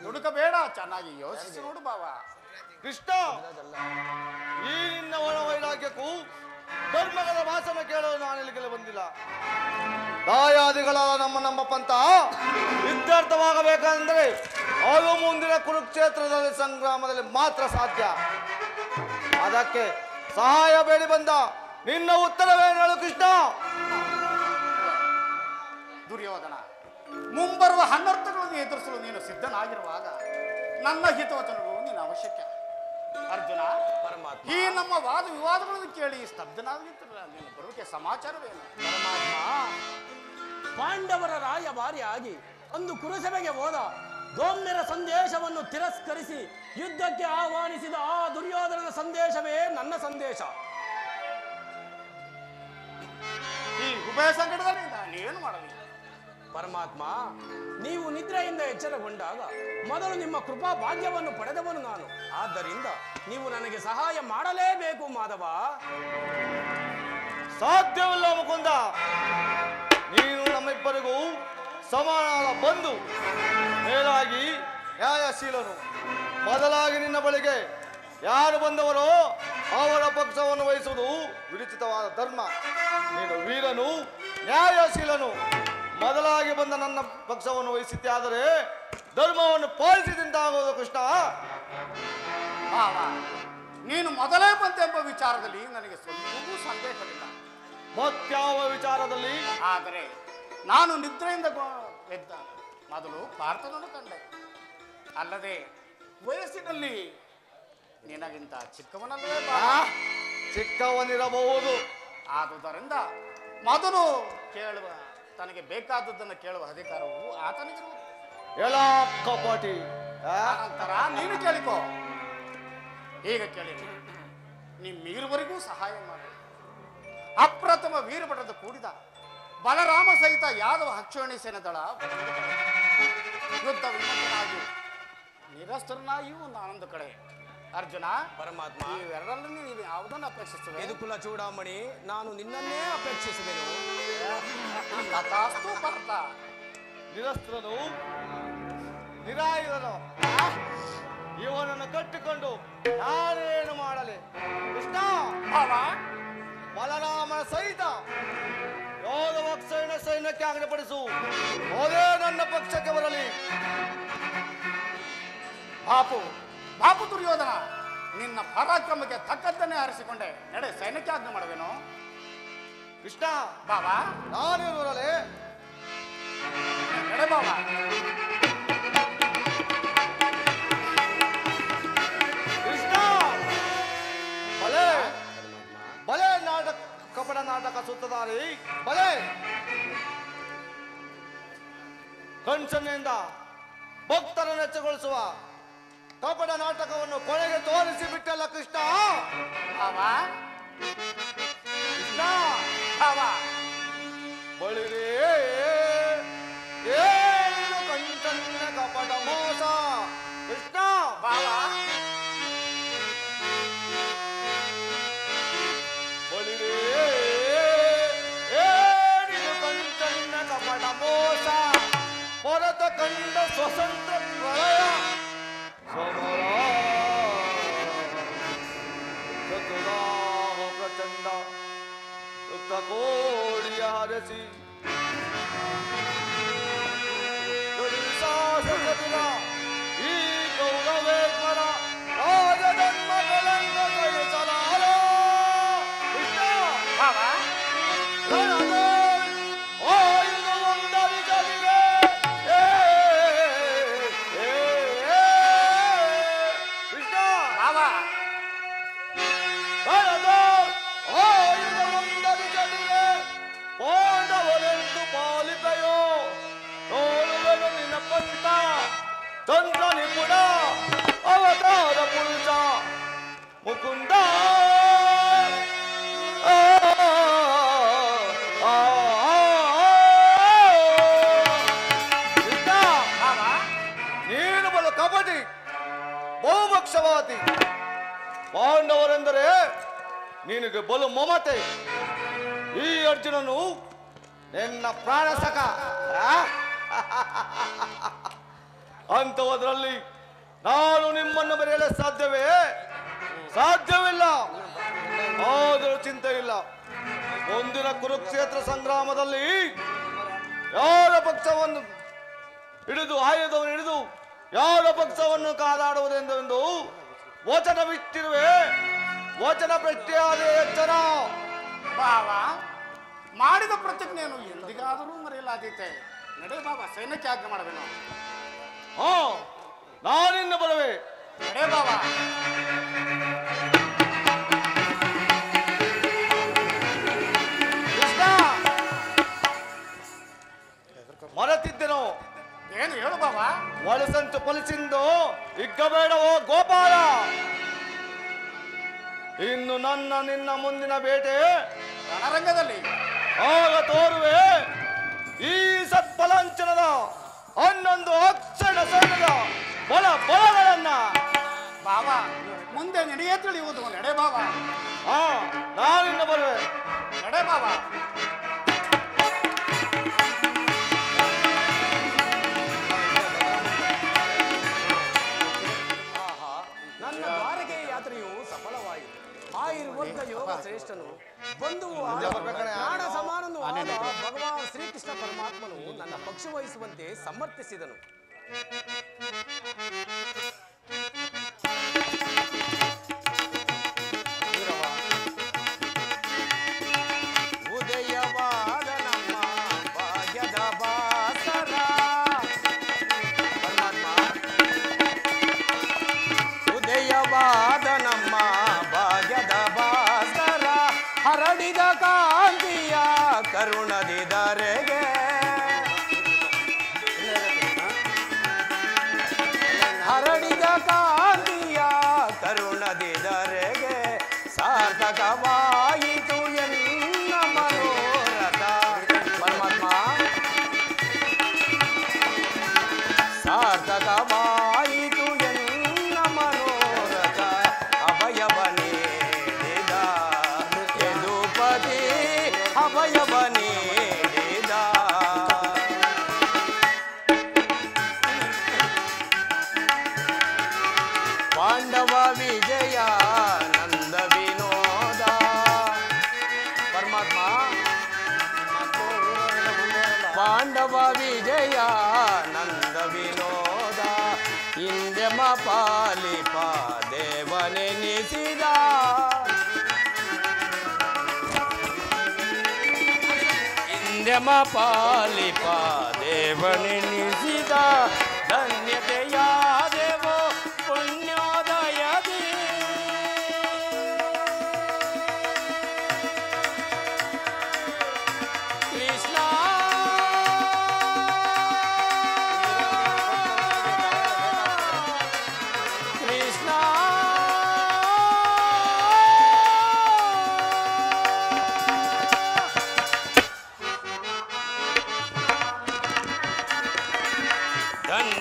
ದುಡುಕಬೇಡ, ಚೆನ್ನಾಗಿ ಯೋಚಿಸಿ ನೋಡು ಬಾವ. ಕೃಷ್ಣ, ಈ ನಿನ್ನ ಒಣ ವೈರಾಗ್ಯಕ್ಕೂ ಧರ್ಮಗಳ ಭಾಷಣ ಕೇಳಲು ನಾನು ಇಲ್ಲಿಗೆ ಬಂದಿಲ್ಲ. ದಾಯಾದಿಗಳ ನಮ್ಮ ಪಂಥ ಇತ್ಯರ್ಥವಾಗಬೇಕೆಂದರೆ ಅದು ಮುಂದಿನ ಕುರುಕ್ಷೇತ್ರದಲ್ಲಿ ಸಂಗ್ರಾಮದಲ್ಲಿ ಮಾತ್ರ ಸಾಧ್ಯ. ಅದಕ್ಕೆ ಸಹಾಯ ಬೇಡಿ ಬಂದ ನಿನ್ನ ಉತ್ತರವೇನು ಹೇಳು ಕೃಷ್ಣ? ದುರ್ಯೋಧನ, ಮುಂಬರುವ ಅನರ್ಥಗಳನ್ನು ಎದುರಿಸಲು ನೀನು ಸಿದ್ಧನಾಗಿರುವಾಗ ನನ್ನ ಹಿತವಚನಗಳು ನೀನು ಅವಶ್ಯಕ. ಅರ್ಜುನ, ಪರಮಾತ್ಮ, ಈ ನಮ್ಮ ವಾದ ವಿವಾದಗಳನ್ನು ಕೇಳಿ ಸ್ತಬ್ಧನಾಗಿರ್ತಿರಲ್ಲ, ನೀನು ಬರುವಿಕೆ ಸಮಾಚಾರವೇನು? ಪರಮಾತ್ಮ, ಪಾಂಡವರ ರಾಯಭಾರಿಯಾಗಿ ಒಂದು ಕುರುಸಭೆಗೆ ಹೋದ ದೌಮ್ಯರ ಸಂದೇಶವನ್ನು ತಿರಸ್ಕರಿಸಿ ಯುದ್ಧಕ್ಕೆ ಆಹ್ವಾನಿಸಿದ ಆ ದುರ್ಯೋಧನನ ಸಂದೇಶವೇ ನನ್ನ ಸಂದೇಶ. ಈ ಉಭಯ ಸಂಕಟದಲ್ಲಿ ನಾನೇನು ಮಾಡಲಿ? ಪರಮಾತ್ಮ, ನೀವು ನಿದ್ರೆಯಿಂದ ಎಚ್ಚರಗೊಂಡಾಗ ಮೊದಲು ನಿಮ್ಮ ಕೃಪಾ ಭಾಗ್ಯವನ್ನು ಪಡೆದವನು ನಾನು. ಆದ್ದರಿಂದ ನೀವು ನನಗೆ ಸಹಾಯ ಮಾಡಲೇಬೇಕು ಮಾಧವ. ಸಾಧ್ಯವಿಲ್ಲ ಮುಕುಂದ, ನೀನು ನಮ್ಮಿಬ್ಬರಿಗೂ ಸಮಾನ ಬಂಧು, ಮೇಲಾಗಿ ನ್ಯಾಯಶೀಲನು. ಮೊದಲಾಗಿ ನಿನ್ನ ಬಳಿಗೆ ಯಾರು ಬಂದವರೋ ಅವರ ಪಕ್ಷವನ್ನು ವಹಿಸುವುದು ವಿರಚಿತವಾದ ಧರ್ಮ. ನೀನು ವೀರನು, ನ್ಯಾಯಶೀಲನು. ಮೊದಲಾಗಿ ಬಂದ ನನ್ನ ಪಕ್ಷವನ್ನು ವಹಿಸಿದ್ದೆ, ಆದರೆ ಧರ್ಮವನ್ನು ಪಾಲಿಸಿದಂತಾಗುವುದು ಕೃಷ್ಣ. ಭಾವ, ನೀನು ಮೊದಲೇ ಬಂದೆಂಬ ವಿಚಾರದಲ್ಲಿ ನನಗೆ ಸ್ವಲ್ಪವೂ ಸಂದೇಹವಿಲ್ಲ. ಮತ್ಯಾವ ವಿಚಾರದಲ್ಲಿ? ಆದರೆ ನಾನು ನಿದ್ರೆಯಿಂದ ಎದ್ದ ಮೊದಲು ಪಾರ್ಥನನ್ನು ಕಂಡೆ. ಅಲ್ಲದೆ ವಯಸ್ಸಿನಲ್ಲಿ ನಿನಗಿಂತ ಚಿಕ್ಕವನಲ್ಲವೇ ಭಾವ? ಚಿಕ್ಕವನಿರಬಹುದು. ಆದುದರಿಂದ ಮೊದಲು ಕೇಳುವ, ತನಗೆ ಬೇಕಾದದ್ದನ್ನು ಕೇಳುವ ಅಧಿಕಾರವು ಆತನಿಗಿರುವುದು. ಎಲ್ಲ ಕಪಾಟಿ. ನಂತರ ನೀನು ಕೇಳಿಕೋ. ಈಗ ಕೇಳಿ, ನಿಮ್ಮಿರುವರಿಗೂ ಸಹಾಯ ಮಾಡಿ ಅಪ್ರಥಮ ವೀರಭಟದ ಕೂಡಿದ ಬಲರಾಮ ಸಹಿತ ಯಾದವ ಅಕ್ಷೋಣಿ ಸೇನೆ ದಳ ಯುದ್ಧ ವಿಮುಖನಾಗಿ ನಿರಸ್ತರನಾಗಿಯೂ ನಾನೊಂದು ಕಡೆ. ಅರ್ಜುನ, ಪರಮಾತ್ಮ, ಇವೆರಡರಲ್ಲಿ ನೀವು ಯಾವುದನ್ನು ಅಪೇಕ್ಷಿಸುವೆ? ಯದುಕುಲ ಚೂಡಾಮಣಿ, ನಾನು ನಿನ್ನನ್ನೇ ಅಪೇಕ್ಷಿಸುವೆನು. ತಥಾಸ್ತು ಪಾರ್ಥ. ನಿರಸ್ತ್ರನು, ನಿರಾಯುಧನು, ಇವನನ್ನು ಕಟ್ಟಿಕೊಂಡು ಯಾರೇನು ಮಾಡಲಿ? ಕೃಷ್ಣ, ಭಾವ, ಬಲರಾಮನ ಸಹಿತ ಯೋಧವ ಸೈನ್ಯಕ್ಕೆ ಆಜ್ಞೆಪಡಿಸು. ಅದೇ ನನ್ನ ಪಕ್ಷಕ್ಕೆ ಬರಲಿ. ಬಾಪು ದುರ್ಯೋಧನ, ನಿನ್ನ ಪರಾಕ್ರಮಕ್ಕೆ ತಕ್ಕದ್ದನ್ನೇ ಆರಿಸಿಕೊಂಡೆ. ನಡೆ, ಸೈನ್ಯಕ್ಕೆ ಆಜ್ಞೆ ಮಾಡುವೆನು. ಕೃಷ್ಣ, ಬಾಬಾ, ನಾನೇನು ಬರಲಿ? ನಡೆ ಬಾಬಾ. ಕೃಷ್ಣ, ಬಲೆ ಬಲೆ ನಾಟಕ, ಕಪಟ ನಾಟಕ ಸುತ್ತದಾರಿ ಬಲೆ. ಕಣ್ಸನ್ನೆಯಿಂದ ಭಕ್ತರನ್ನು ಎಚ್ಚಗೊಳಿಸುವ ಕಪಟ ನಾಟಕವನ್ನು ಕೊನೆಗೆ ತೋರಿಸಿ ಬಿಟ್ಟಲ್ಲ ಕೃಷ್ಣ. ಬಾಬಾ, ಕೃಷ್ಣ, ಬಾಬಾ, ಬಳಿರೇ ಏನು ಕಣ್ಸನ್ನ ಕಪಟ ಮೋಸ. ಕೃಷ್ಣ, ಬಾಬಾ, ಬಳಿರೇ ಏನಿದು ಕಣ್ಸನ್ನ ಕಪಟ ಮೋಸ. ಹೊರತ ಕಂಡ ಸ್ವತಂತ್ರ ಪ್ರಳಯ ಸಮರ ಚತುರಾಹ ಪ್ರಚಂಡ ಯುಕ್ತ ಕೋಡಿಯ ಹರಸಿ ದುರಿಸಾಸದಿನ ಈ ಕೌರವೇಶ್ವರ ರಾಜಧರ್ಮ ಕಳಂಕ ಜಯಿಸಲಾರ. ಕೃಷ್ಣ, ಬಾಬಾ, ರಣದೇ ತಂತ್ರ ನಿಪುಣ ಅವತಾರ ಪುರುಷ ಮುಕುಂದ ಆ, ಆ, ಆ, ಸಿದ್ಧ, ನೀನು ಬಲು ಕಪಟಿ ಬಹುಪಕ್ಷವಾದಿ. ಪಾಂಡವರೆಂದರೆ ನಿನಗೆ ಬಲು ಮಮತೆ. ಈ ಅರ್ಜುನನು ನಿನ್ನ ಪ್ರಾಣ ಸಖ. ಅಂಥವದ್ರಲ್ಲಿ ನಾನು ನಿಮ್ಮನ್ನು ಬರೆಯಲು ಸಾಧ್ಯವೇ? ಸಾಧ್ಯವಿಲ್ಲ. ಆದರೂ ಚಿಂತೆ ಇಲ್ಲ. ಮುಂದಿನ ಕುರುಕ್ಷೇತ್ರ ಸಂಗ್ರಾಮದಲ್ಲಿ ಯಾರ ಪಕ್ಷವನ್ನು ಹಿಡಿದು ಆಯುಧವನ್ನು ಹಿಡಿದು ಯಾರ ಪಕ್ಷವನ್ನು ಕಾದಾಡುವುದೆಂದು ವಚನವಿಟ್ಟಿರುವೆ. ವಚನ ಪ್ರತ್ಯಾದ ಎಚ್ಚರ. ಬಾವ, ಮಾಡಿದ ಪ್ರತಿಜ್ಞೆಯನ್ನು ಎಂದಿಗಾದರೂ ಮರೆಯಲಾದೀತೆ. ನಡೆ ಬಾಬಾ, ಸೈನ್ಯಕ್ಕೆ ಆಜ್ಞೆ ಮಾಡಬೇನು. ಹಾ, ನಾನಿನ್ನು ಬರುವೆ. ನಡೆ ಬಾಬಾ. ಕೃಷ್ಣ, ಮರೆತಿದ್ದೆನು. ಏನು ಹೇಳು ಬಾಬಾ. ಒಳಸಂಚು ಫಲಿಸಿಂದು ಇಗ್ಗಬೇಡವೋ ಗೋಪಾಲ. ಇನ್ನು ನನ್ನ ನಿನ್ನ ಮುಂದಿನ ಬೇಟೆ ರಣರಂಗದಲ್ಲಿ ಆಗ ತೋರುವೆ ಈ ಸತ್ಫಲಾಂಚನದ 11 ಅಕ್ಷರ ಸೈನ್ಯದ ಬಲಗಳನ್ನ. ಬಾಬಾ, ಮುಂದೆ ನಡೆಯೇ ತಿಳಿಯುವುದು. ನಡೆ ಬಾಬಾ. ಹಾ, ನಾನಿನ್ನು ಬರುವೆ. ನಡೆ ಬಾಬಾ. ಆಹಾ, ನನ್ನ ದ್ವಾರಕೆ ಯಾತ್ರೆಯು ಸಫಲವಾಯಿತು. ಆಯುರ್ವರ್ಗ ಯೋಗ ಶ್ರೇಷ್ಠನು ಬಂಧುವು ಆದ ಪ್ರಾಣ ಸಮಾನನು ಆದ ಭಗವಾನ್ ಶ್ರೀಕೃಷ್ಣ ಪರಮಾತ್ಮನು ನನ್ನ ಪಕ್ಷ ವಹಿಸುವಂತೆ ಸಮರ್ಥಿಸಿದನು. ಉದಯವಾದ ನಮ್ಮ ಭಾಗ್ಯದ ಬಾಸರ ಪರಮಾತ್ಮ, ಉದಯವಾದ ನಮ್ಮ ಭಾಗ್ಯದ ಬಾಸರ ಹರಡಿದ ಕಾಂತಿಯ ಕರುಣದಿದರೆಗೆ ಹರಡಿದ ಕಾಂತಿಯ ಕರುಣದಿದರೆಗೆ ಸಾರ್ಥಕವಾಯಿತು ಎನ್ನ ಮನೋರಥ. ಪರಮಾತ್ಮ, ಸಾರ್ಥಕವಾಯಿತು ಎನ್ನ ಮನೋರಥ. ಅಭಯವ ನೀಡಿದ ಯದುಪತಿ, ಅಭಯವ ನೀಡಿದ ಪಾಂಡವ ವಿಜಯ ನಂದ ವಿನೋದ. ಪರಮಾತ್ಮ, ಪಾಂಡವ ವಿಜಯ ನಂದ ವಿನೋದ. ಇಂದ್ಯಮ ಪಾಲಿಪ ದೇವನೆನಿಸಿದ ಇಂದ್ಯಮ ಪಾಲಿಪ ದೇವನೆನಿಸಿದ ಧನ್ಯತೆಯ ದೇವೋ ಪುಣ್ಯೋದಯದಿ. ಕೃಷ್ಣ, ಕೃಷ್ಣ, ಧನ್ಯ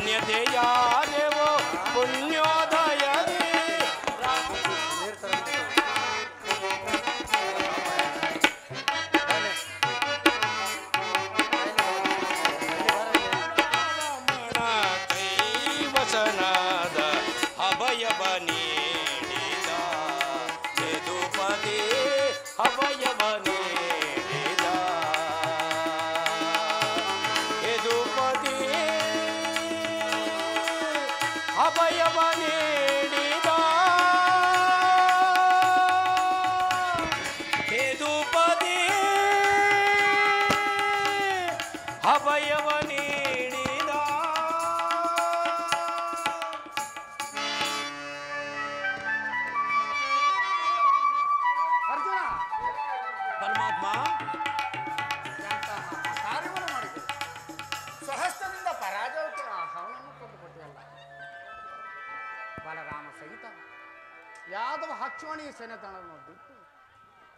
ಹಚ್ಚುವಣಿ ಸೆನೆತನವನ್ನು ಬಿಟ್ಟು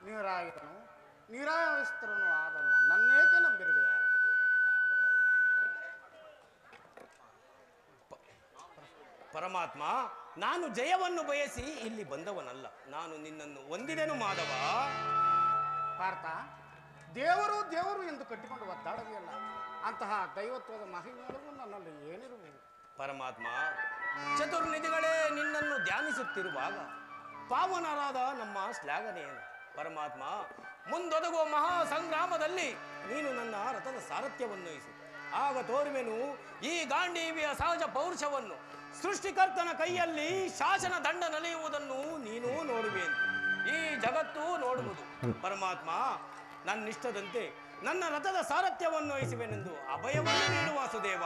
ನೀರಾಯಿತನು ನಿರಾಯಿಸ್ತರನು ಆದ ನನ್ನೇಕೆ ನಂಬಿರುವೆ? ಪರಮಾತ್ಮ, ನಾನು ಜಯವನ್ನು ಬಯಸಿ ಇಲ್ಲಿ ಬಂದವನಲ್ಲ. ನಾನು ನಿನ್ನನ್ನು ಹೊಂದಿದೆನು ಮಾಧವ. ಪಾರ್ಥ, ದೇವರು ದೇವರು ಎಂದು ಕಟ್ಟಿಕೊಂಡು ಒದ್ದಾಡದೆಯಲ್ಲ, ಅಂತಹ ದೈವತ್ವದ ಮಹಿಮೆಗಳು ನನ್ನಲ್ಲಿ ಏನಿರುವುದು? ಪರಮಾತ್ಮ, ಚತುರ್ನಿಧಿಗಳೇ ನಿನ್ನನ್ನು ಧ್ಯಾನಿಸುತ್ತಿರುವಾಗ ಪಾವನರಾದ ನಮ್ಮ ಶ್ಲಾಘನೆಯೇನು? ಪರಮಾತ್ಮ, ಮುಂದೊದಗುವ ಮಹಾ ಸಂಗ್ರಾಮದಲ್ಲಿ ನೀನು ನನ್ನ ರಥದ ಸಾರಥ್ಯವನ್ನು ವಹಿಸು. ಆಗ ತೋರುವೆನು ಈ ಗಾಂಡೀವಿಯ ಸಹಜ ಪೌರುಷವನ್ನು. ಸೃಷ್ಟಿಕರ್ತನ ಕೈಯಲ್ಲಿ ಶಾಸನ ದಂಡ ನಲಿಯುವುದನ್ನು ನೀನು ನೋಡುವೆ ಅಂತ ಈ ಜಗತ್ತು ನೋಡುವುದು. ಪರಮಾತ್ಮ, ನನ್ನಿಷ್ಟದಂತೆ ನನ್ನ ರಥದ ಸಾರಥ್ಯವನ್ನು ವಹಿಸುವೆನೆಂದು ಅಭಯವನ್ನು ನೀಡುವ ವಾಸುದೇವ.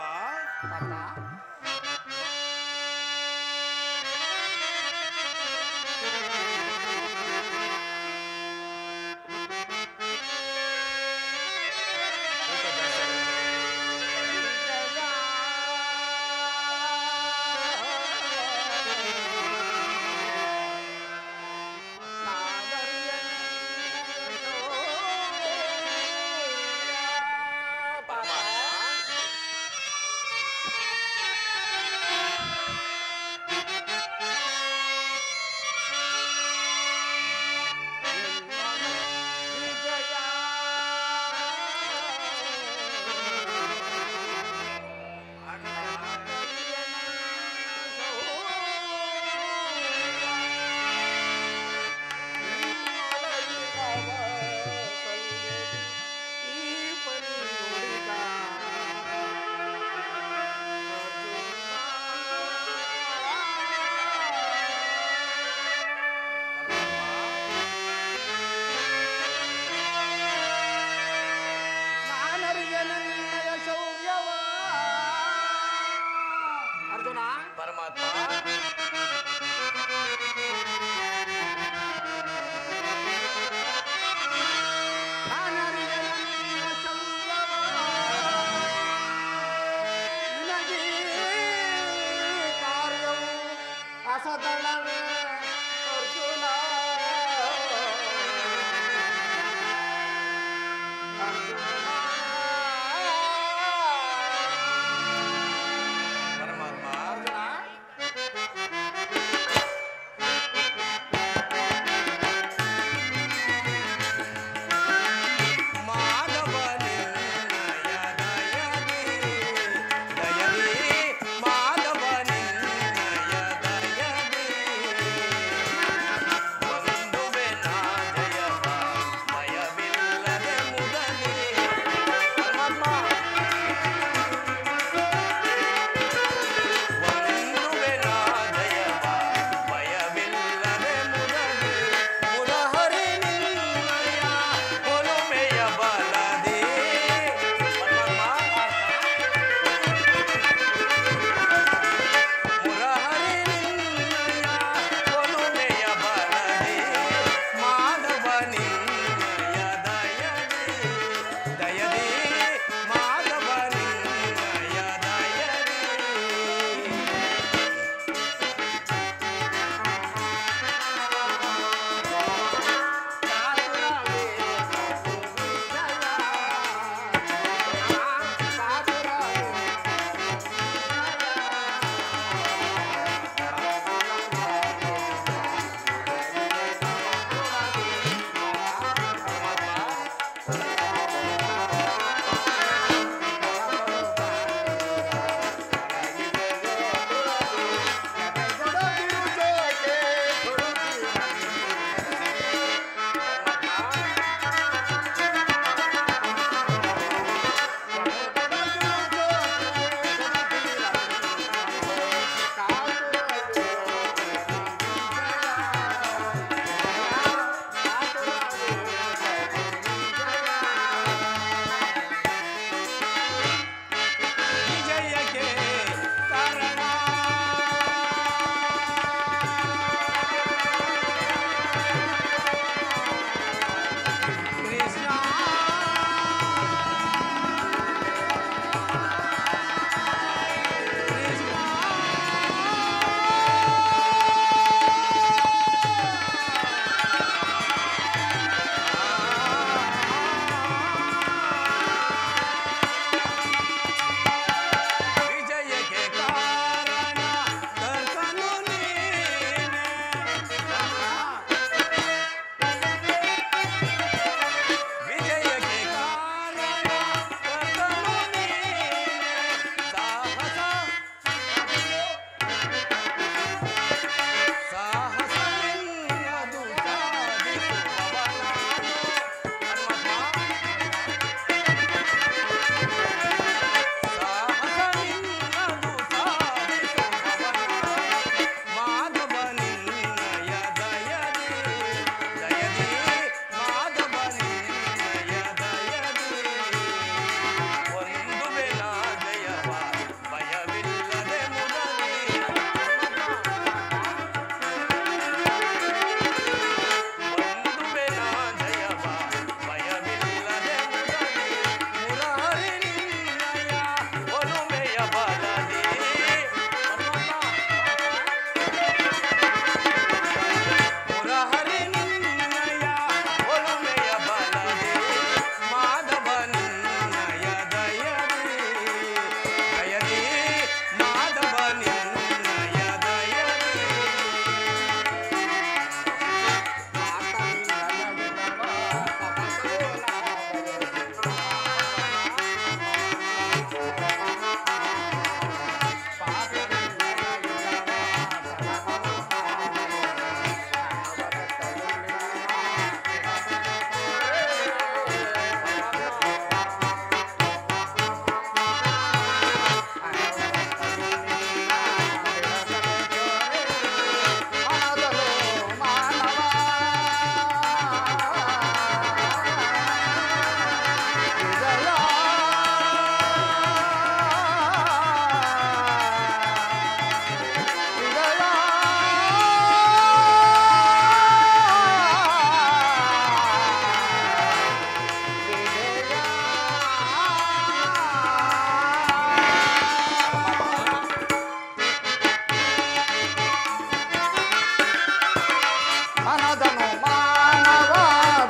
ಮನದನು ಮಾನವ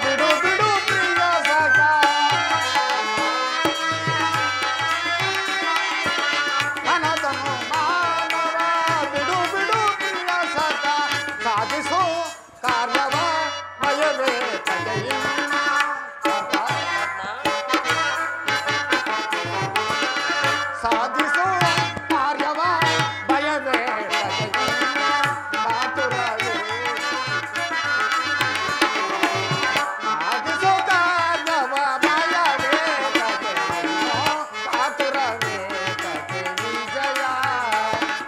ಬಿಡು ಬಿಡು ಪ್ರಿಯ ಸಖ ಮನದನು ಮಾನವ ಬಿಡು ಬಿಡು ಪ್ರಿಯ ಸಖ ಸಾಧಿಸೋ ಕಾರ್ಯವ ಭಯವೇ ತಡೆಯಿಲ್ಲ ಸಾಧಿಸೋ ಕಾರ್ಯವ ಭಯವೇ ತಡೆಯಿಲ್ಲ ಕಾತುರವೇ ಸಾಧಿಸೋ ಕಾರ್ಯವ ಭಯವೇ ತಡೆಯಿಲ್ಲ ಕಾತುರವೇ ತಡೆ ವಿಜಯ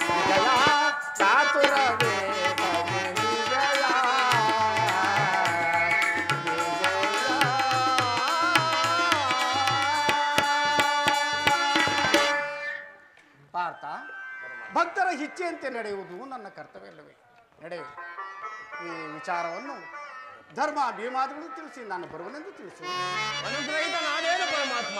ವಿಜಯ ಕಾತುರವೇ ತಡೆ ವಿಜಯ ಪಾರ್ಥ ಭಕ್ತರ ಇಚ್ಛೆಯಂತೆ ನಡೆಯುವುದು ನನ್ನ ಕರ್ತವ್ಯವಲ್ಲವೇ ನಡೆಯು ಈ ವಿಚಾರವನ್ನು ಧರ್ಮ ಭೀಮಾದಿಗಳು ತಿಳಿಸಿ ನಾನು ಬರುವನೆಂದು ತಿಳಿಸು ಅನುಗ್ರಹಿತ ನಾನೇನು ಪರಮಾತ್ಮ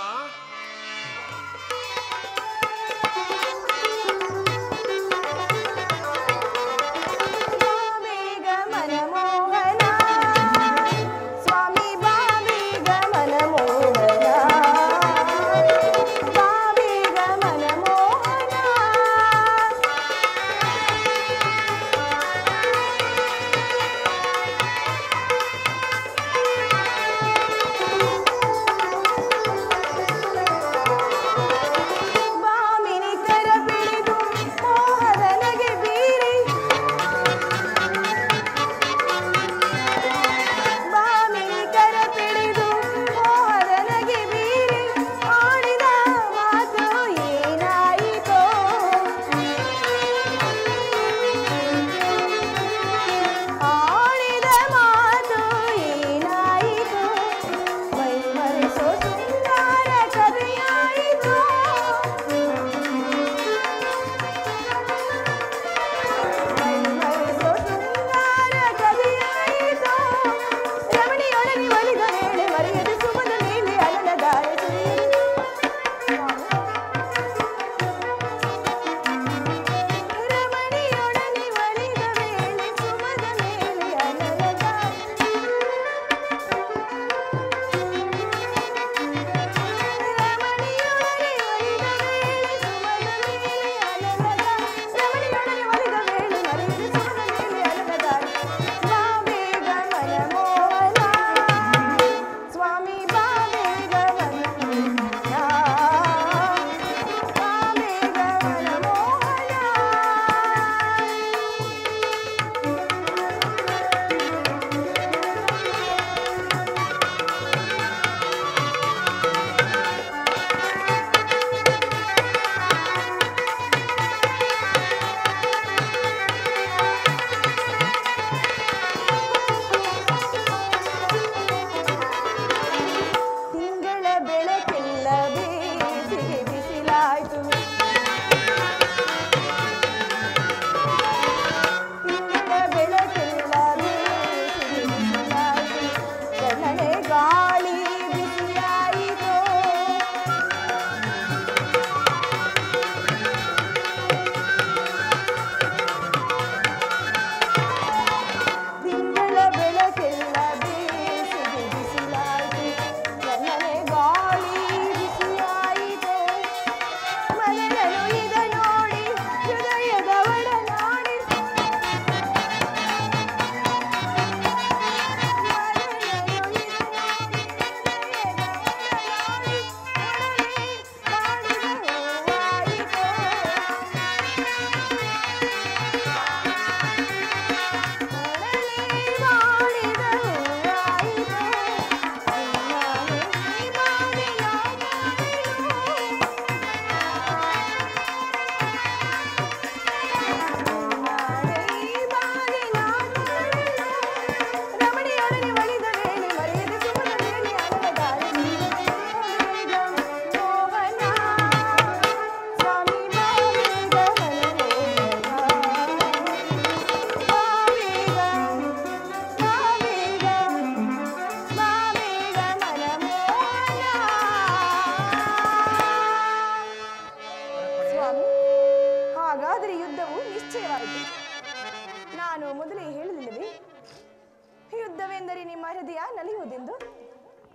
ಇಲ್ಲವೆಂದರೆ ನಿಮ್ಮ ಹೃದಯ ನಲಿಯುವುದೆಂದು.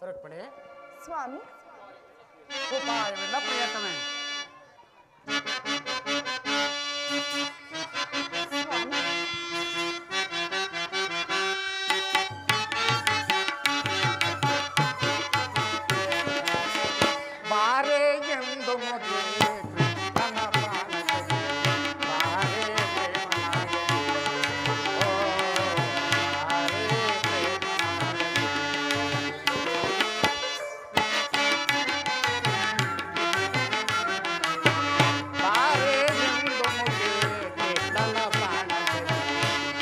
ರುಕ್ಮಿಣಿ, ಸ್ವಾಮಿ, ಉಪಾಯವಿಲ್ಲ ಪ್ರಿಯತಮೆ. ಸ್ವಾಮಿ, ಬಾರೆ ಎಂದು ಮುಗಿ ಕೃಷ್ಣನ ಪ್ರಾಣದಲ್ಲಿ ಬಾರೆ ಪ್ರೇಮನಾಗಲಿ. ಓ ಬಾರೆ ಪ್ರೇಮನಾಗಲಿ. ಬಾರೆ ಎಂದು ಮುಗಿ ಕೃಷ್ಣನ ಪ್ರಾಣದಲ್ಲಿ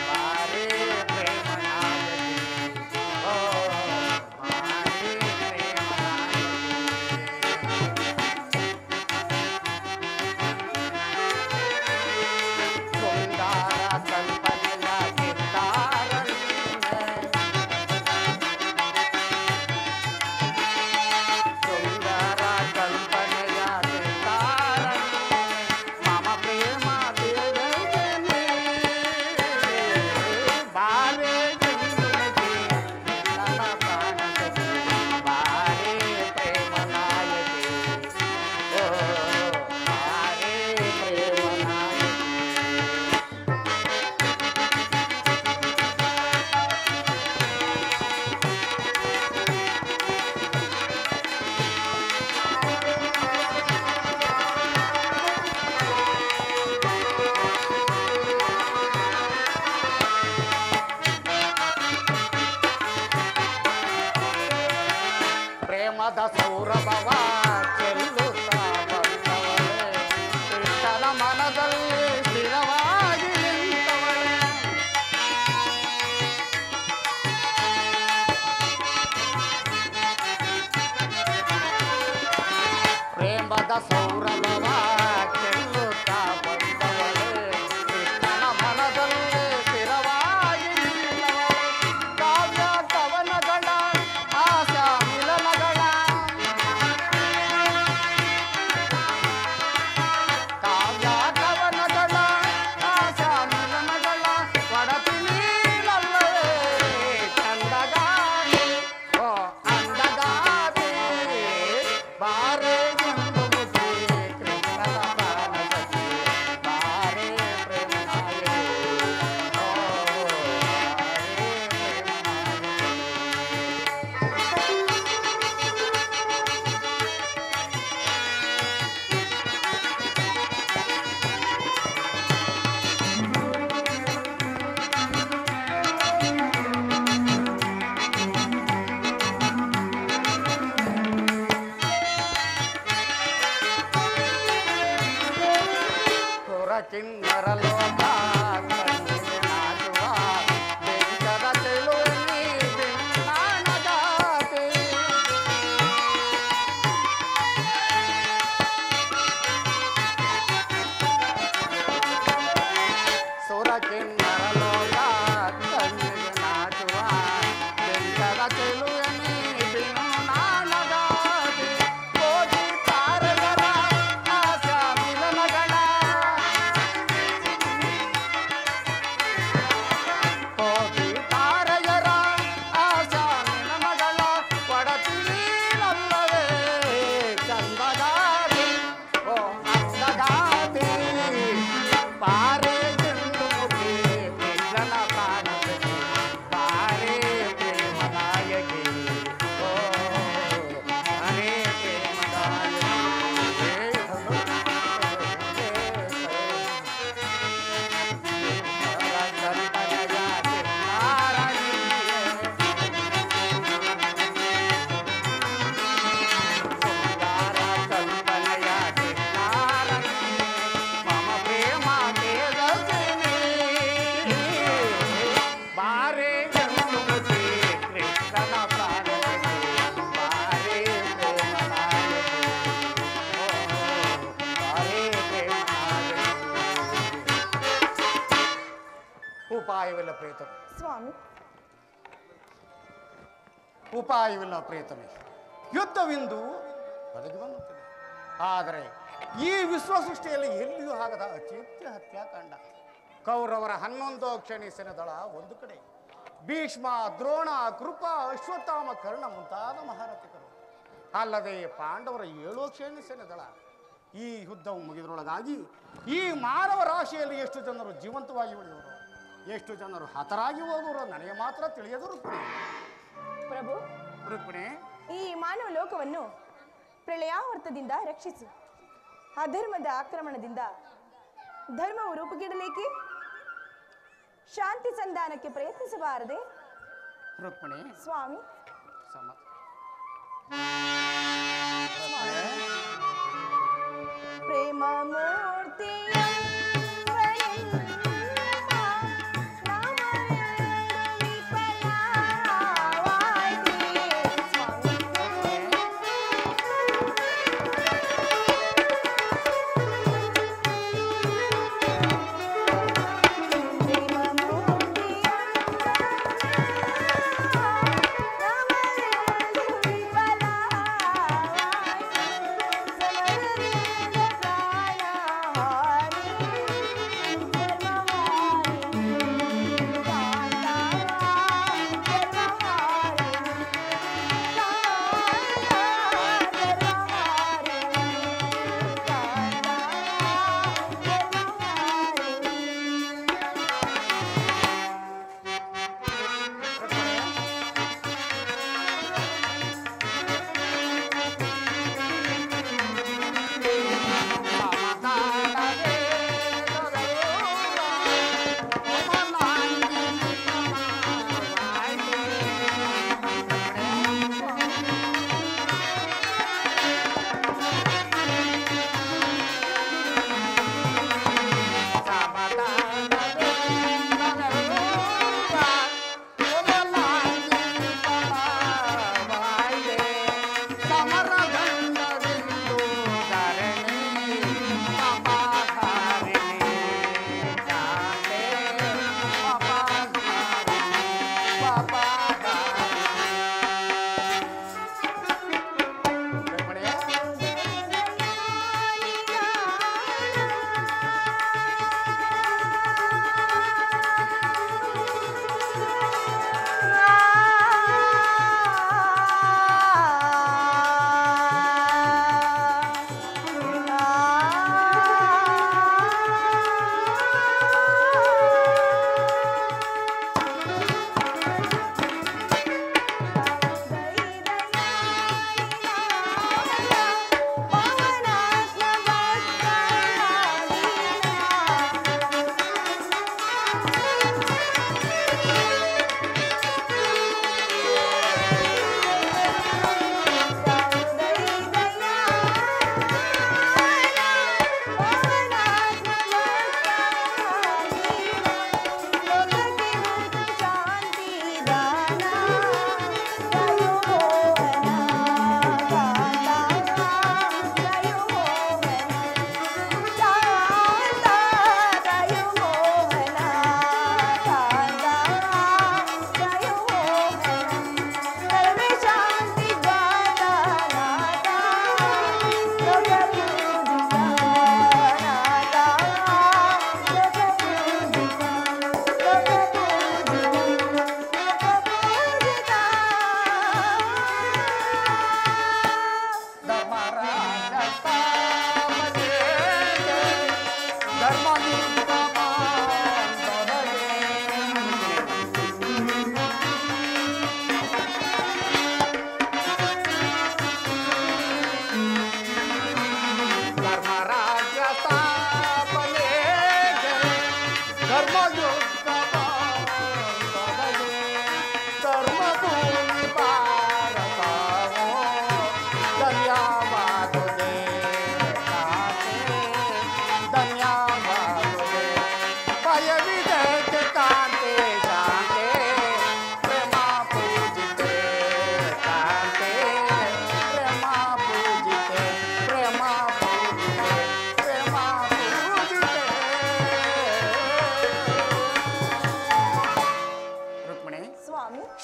ಬಾರೆ ಪ್ರೇಮನಾಗಲಿ. ಓ ಬಾರೆ ಪ್ರೇಮನಾಗಲಿ. ಸುಂದರ ಕಲ್ಪನೆಯ ಗಿತ್ತಾರನ್ನೇ ಸುಂದರ ಕಲ್ಪನೆಯ ಗಿತ್ತಾರನ್ನೇ ಮಮ ಪ್ರೇಮ ದೇವನೇ ಬಾರೆ ಜಂಗುಮತಿ ನನ್ನ ಪ್ರಾಣದಲ್ಲಿ ಬಾರೆ ಪ್ರೇಮನಾಯಕಿ. ಓ ಬಾರೆ ಪ್ರೇಮನಾಯಕಿ. ಪ್ರೇಮದ ಸೌರಭವ ಚೆಲ್ಲುತ್ತಾ ಬಂದವಳೆ ಕೃಷ್ಣನ ಮನದಲ್ಲಿ ಸ್ಥಿರವಾಗಿ ನಿಂತವಳೆ. ಪ್ರೇಮದ ಸೌರಭವ ಚೆಲ್ಲುತ್ತಾ ಬಂದವಳೆ ಕೃಷ್ಣನ ಮನದಲ್ಲಿ ಸ್ಥಿರವಾಗಿ ನಿಂತವಳೆ. ಕಾವ್ಯ ಕವನಗಳ ಆಶಾ ಮಿಲನಗಳ ಕಾವ್ಯ ಕವನಗಳ ಆಶಾ ಮಿಲನಗಳ ಒಡತಿ ನೀನಲ್ಲವೇ ಚಂದಗಾರಿ. ಓ ಅಂದಗಾರಿ ಬಾರೆ ಎಂದು ಮುಗಿ ಕೃಷ್ಣನ ಪ್ರಾಣದಲ್ಲಿ ಬಾರೆ ಪ್ರೇಮನಾಯಕಿ. ಓ ಬಾರೆ ಪ್ರೇಮನಾಯಕಿ. ಸುರಕಿನ್ನರ ಲೋಕ ಕಣ್ಣಿಗೆ ನಾಚುವ ಬೆಂಕದ ಚೆಲುವಲ್ಲಿ ಬಿಣ್ಣಾಣಗಾತಿ. ಸುರಕಿನ್ನರ ಲೋಕ ಕಣ್ಣಿಗೆ ನಾಚುವ ಬೆಂಕದ ಚೆಲುವಲ್ಲಿ ಬಿಣ್ಣಾಣಗಾತಿ. ಕೋಟಿ ತಾರಕರ ಆಶಾ ಮಿಲನಗಳ ಕೋಟಿ ತಾರೆಯರ ಆಶಾ ಮಿಲನಗಳ ಒಡತಿ ನೀನಲ್ಲವೇ ಚಂದಗಾತಿ. ಓ ಅಂದಗಾತಿ ಬಾರೆ ಎಂದು ಮುಗಿ ಕೃಷ್ಣನ ಪ್ರಾಣದಲ್ಲಿ ಬಾರೆ ಪ್ರೇಮನಾಯಕಿ. ಓ ಬಾರೆ ಪ್ರೇಮನಾಯಕಿ. ಕಲ್ಪನೆಯ ಗಿತ್ತಾರನ್ನೇ ಸುಂದರ ಕಲ್ಪನೆಯ ಗಿತ್ತಾರನ್ನೇ ಮಮ ಪ್ರೇಮ ತೇಜಸ್ವಿನಿ ಬಾರೆ ಜಂಗುಮತಿ ಕೃಷ್ಣನ ಪ್ರಾಣದಲ್ಲಿ ಬಾರೆ ಪ್ರೇಮನಾಯಕಿ. ಓ ಬಾರೆ ಪ್ರೇಮನಾಯಕಿ. ಉಪಾಯವಿಲ್ಲ ಪ್ರೇತಮೆ, ಸ್ವಾಮಿ, ಉಪಾಯವಿಲ್ಲ ಪ್ರೇತಮೆ. ಯುದ್ಧವಿಂದು ಒದಗಿ ಬಂದುತ್ತದೆ. ಆದರೆ ಈ ವಿಶ್ವಸೃಷ್ಟಿಯಲ್ಲಿ ಎಲ್ಲಿಯೂ ಆಗದ ಅಚಿತ್ಯ ಹತ್ಯಾಕಾಂಡ. ಕೌರವರ 11 ಕ್ಷಣಿಸಿನ ದಳ ಒಂದು ಕಡೆ, ಭೀಷ್ಮ, ದ್ರೋಣ, ಕೃಪ, ಅಶ್ವತ್ಥಾಮ, ಕರ್ಣ ಮುಂತಾದ ಮಹಾರಥಿಕರು, ಅಲ್ಲದೆ ಪಾಂಡವರ 7 ಸೈನ್ಯ ದಳ. ಈ ಯುದ್ಧವು ಮುಗಿದ್ರೊಳಗಾಗಿ ಈ ಮಾನವ ರಾಶಿಯಲ್ಲಿ ಎಷ್ಟು ಜನರು ಜೀವಂತವಾಗಿ ಉಳಿದವರು, ಎಷ್ಟು ಜನರು ಹತರಾಗಿ ಹೋದವರು ನನಗೆ ಮಾತ್ರ ತಿಳಿಯದು ರುಕ್ಮಿಣಿ. ಪ್ರಭು, ರುಕ್ಮಿಣಿ, ಈ ಮಾನವ ಲೋಕವನ್ನು ಪ್ರಳಯಾವರ್ತದಿಂದ ರಕ್ಷಿಸು. ಅಧರ್ಮದ ಆಕ್ರಮಣದಿಂದ ಧರ್ಮವು ರೂಪುಗಿಡಲೇಕೆ? ಶಾಂತಿ ಸಂಧಾನಕ್ಕೆ ಪ್ರಯತ್ನಿಸಬಾರದೆ? ರುಕ್ಮಿಣಿ ಸ್ವಾಮಿ, ಸಮ ಪ್ರೇಮ ಮೂರ್ತಿಯ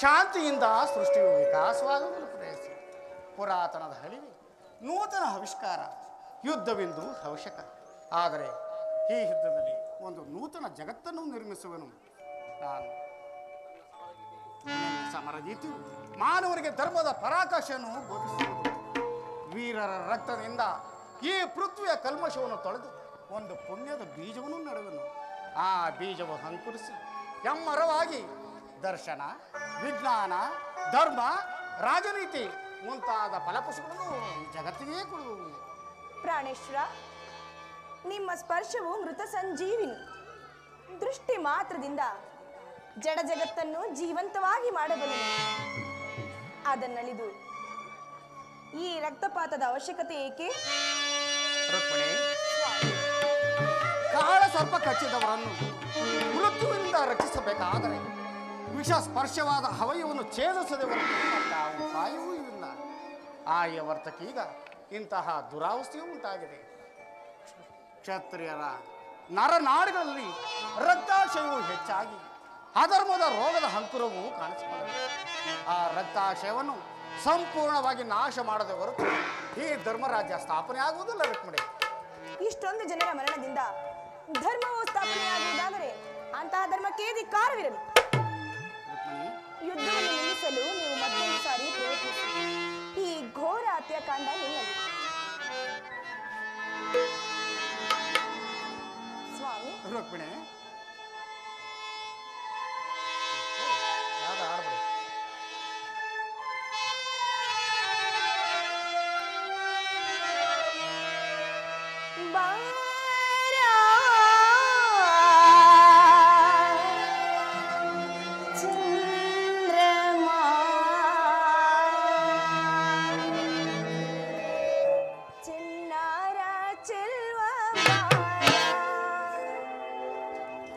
ಶಾಂತಿಯಿಂದ ಸೃಷ್ಟಿಯು ವಿಕಾಸವಾಗುವುದು ಪ್ರಯತ್ನ. ಪುರಾತನದ ಹಳಿವೆ ನೂತನ ಆವಿಷ್ಕಾರ, ಯುದ್ಧವೆಂದು ಅವಶ್ಯಕ. ಆದರೆ ಈ ಯುದ್ಧದಲ್ಲಿ ಒಂದು ನೂತನ ಜಗತ್ತನ್ನು ನಿರ್ಮಿಸುವನು ನಾನು. ಸಮರಗೀತೆಯು ಮಾನವರಿಗೆ ಧರ್ಮದ ಪರಾಕಾಶವನ್ನು ಬೋಧಿಸುವುದು. ವೀರರ ರಕ್ತದಿಂದ ಈ ಪೃಥ್ವಿಯ ಕಲ್ಮಶವನ್ನು ತೊಳೆದು ಒಂದು ಪುಣ್ಯದ ಬೀಜವನ್ನು ನೆಡುವನು. ಆ ಬೀಜವು ಅಂಕುರಿಸಿ ಎಮ್ಮರವಾಗಿ ದರ್ಶನ, ವಿಜ್ಞಾನ, ಧರ್ಮ, ರಾಜನೀತಿ ಮುಂತಾದ ಫಲಪುಷ್ಪಗಳನ್ನು ಜಗತ್ತಿಗೆ ಕೊಡುವುದು. ಪ್ರಾಣೇಶ್ವರ, ನಿಮ್ಮ ಸ್ಪರ್ಶವು ಮೃತ ಸಂಜೀವಿನಿ. ದೃಷ್ಟಿ ಮಾತ್ರದಿಂದ ಜಡ ಜಗತ್ತನ್ನು ಜೀವಂತವಾಗಿ ಮಾಡಬಲ್ಲನು. ಅದನ್ನಳಿದು ಈ ರಕ್ತಪಾತದ ಅವಶ್ಯಕತೆ ಏಕೆ? ರುಕ್ಮಿಣಿ, ಕಾಳ ಸರ್ಪ ಕಚ್ಚಿದವರನ್ನು ಮೃತ್ಯುವಿನಿಂದ ರಕ್ಷಿಸಬೇಕಾದರೆ ವಿಷ ಸ್ಪರ್ಶವಾದ ಅವಯವವನ್ನು ಛೇದಿಸದೆ ಹೊರತು ಯಾವ ಉಪಾಯವೂ ಇಲ್ಲ. ಆ ವರ್ತಕೀಗ ಇಂತಹ ದುರಾವಸ್ಥೆಯೂ ಉಂಟಾಗಿದೆ. ಕ್ಷತ್ರಿಯರ ನರನಾಡುಗಳಲ್ಲಿ ರಕ್ತಾಶಯವು ಹೆಚ್ಚಾಗಿ ಅಧರ್ಮದ ರೋಗದ ಅಂಕುರವು ಕಾಣಿಸಿಕೊಂಡಿದೆ. ಆ ರಕ್ತಾಶಯವನ್ನು ಸಂಪೂರ್ಣವಾಗಿ ನಾಶ ಮಾಡದೆ ಹೊರತು ಈ ಧರ್ಮರಾಜ್ಯ ಸ್ಥಾಪನೆ ಆಗುವುದಿಲ್ಲ. ರುಕ್ಮಿಣಿ, ಇಷ್ಟೊಂದು ಜನರ ಮರಣದಿಂದ ಧರ್ಮವು ಸ್ಥಾಪನೆಯಾಗುವುದಾದರೆ ಅಂತಹ ಧರ್ಮಕ್ಕೆ ಧಿಕ್ಕಾರವಿರಲಿ. ಯುದ್ಧವನ್ನು ನಿಲ್ಲಿಸಲು ನೀವು ಮತ್ತೊಂದು ಸಾರಿ ಪ್ರಯತ್ನಿಸಿ. ಈ ಘೋರ ಹತ್ಯಾಕಾಂಡ ನಿಲ್ಲಲಿ. ಸ್ವಾಮಿ, ರುಕ್ಮಿಣಿ,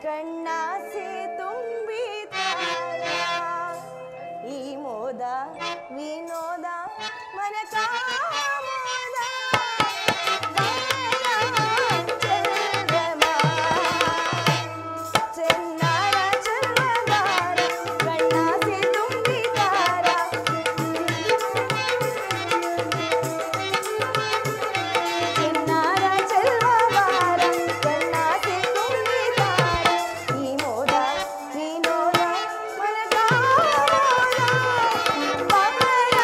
ಕಣ್ಣಾಸೆ ತುಂಬಿತಾರ ಈ ಮೋದ ವಿನೋದ ಮನ ಕಾಮೋದ ಚೆನ್ನಾರ ಚರ್ಮಗಾರ ಕಣ್ಣಾಸೆ ತುಂಬಿತಾರ ಚೆನ್ನಾರ ಚರ್ಮಗಾರ ಕಣ್ಣಾಸೆ ತುಂಬಿತಾರ ಈ ಮೋದ ವಿನೋದ ಮನ ಕಾಮೋದ ಬಹಳ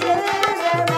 ಚಂದ್ರಮ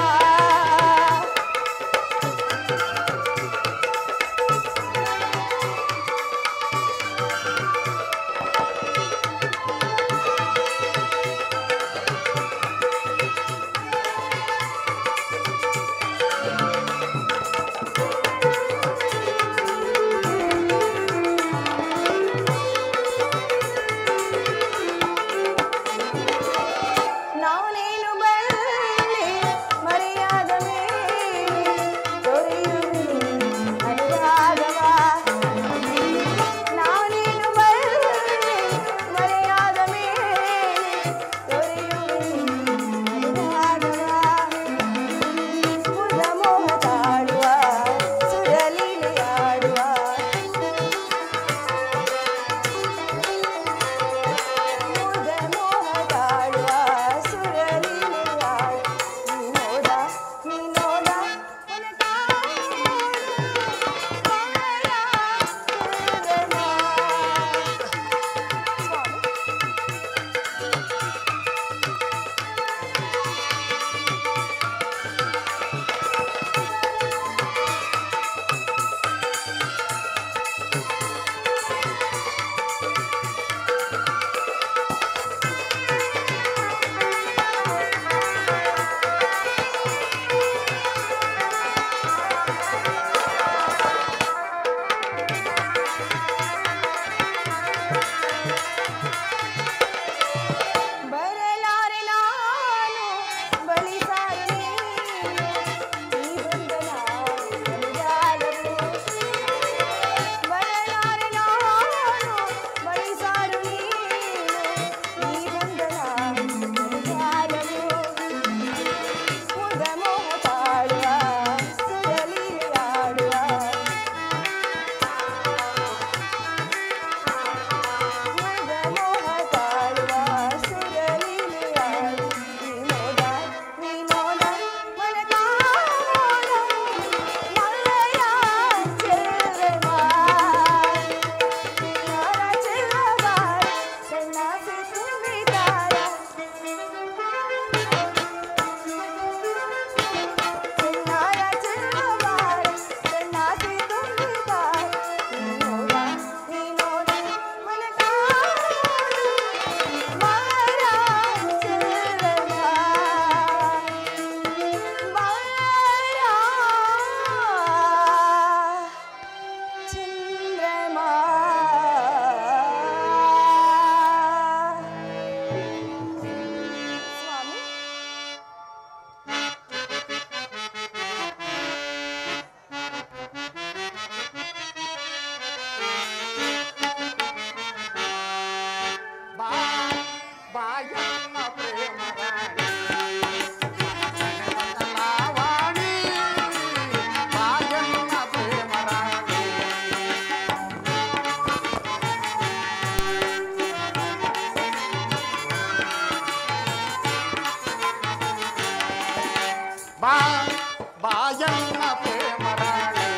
ಬಾಯಣ್ಣ ಪ್ರೇಮ ರಾಣಿ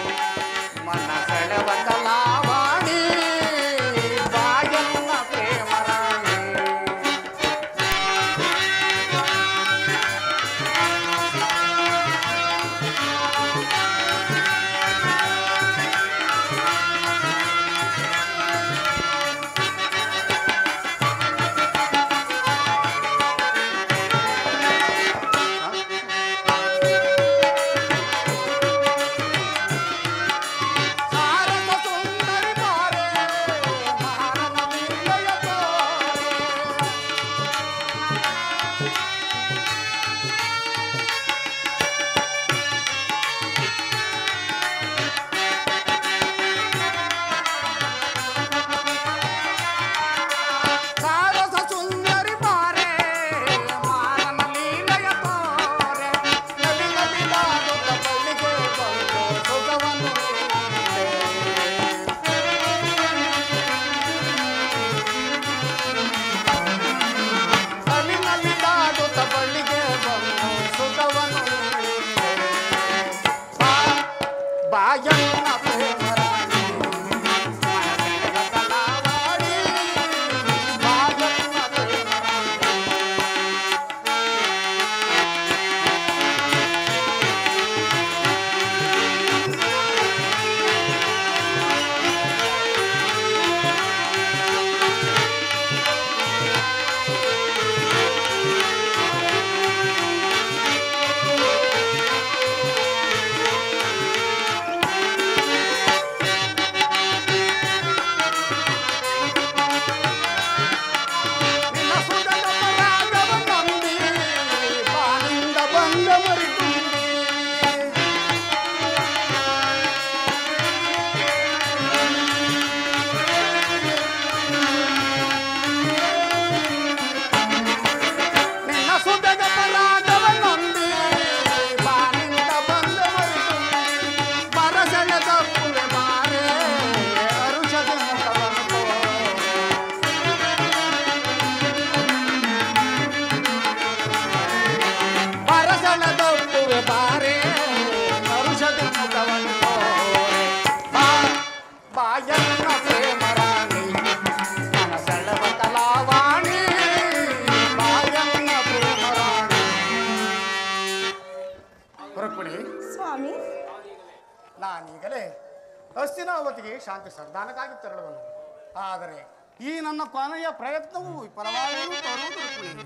ಮನ ಸೆಳೆವ ಕಲಾವಾಣಿ ಬಾಯಣ್ಣ ಪ್ರೇಮ ರಾಣಿ ಬಾಯಣ್ಣ ಪ್ರೇಮ ರಾಣಿ ಮನ ಸೆಳೆವ ಕಲಾವಾಣಿ ಬಾಯಣ್ಣ ಪ್ರೇಮ ರಾಣಿ ಬಾಯಣ್ಣ ಪ್ರೇಮ ರಾಣಿ ಮನ ಸೆಳೆವ ಕಲಾವಾಣಿ ಬಾಯಣ್ಣ ಪ್ರೇಮ ರಾಣಿ ರುಕ್ಮಿಣಿ ಸ್ವಾಮಿ, ನಾನೀಗಲೇ ಹಸ್ತಿನಾವತಿಗೆ ಶಾಂತಿ ಸಂಧಾನಕ್ಕಾಗಿ ತೆರಳುವನು. ಆದರೆ ಈ ನನ್ನ ಕೊನೆಯ ಪ್ರಯತ್ನವು ವಿಫಲವಾಗಲು ತರುವುದು ರುಕ್ಮಿಣಿ.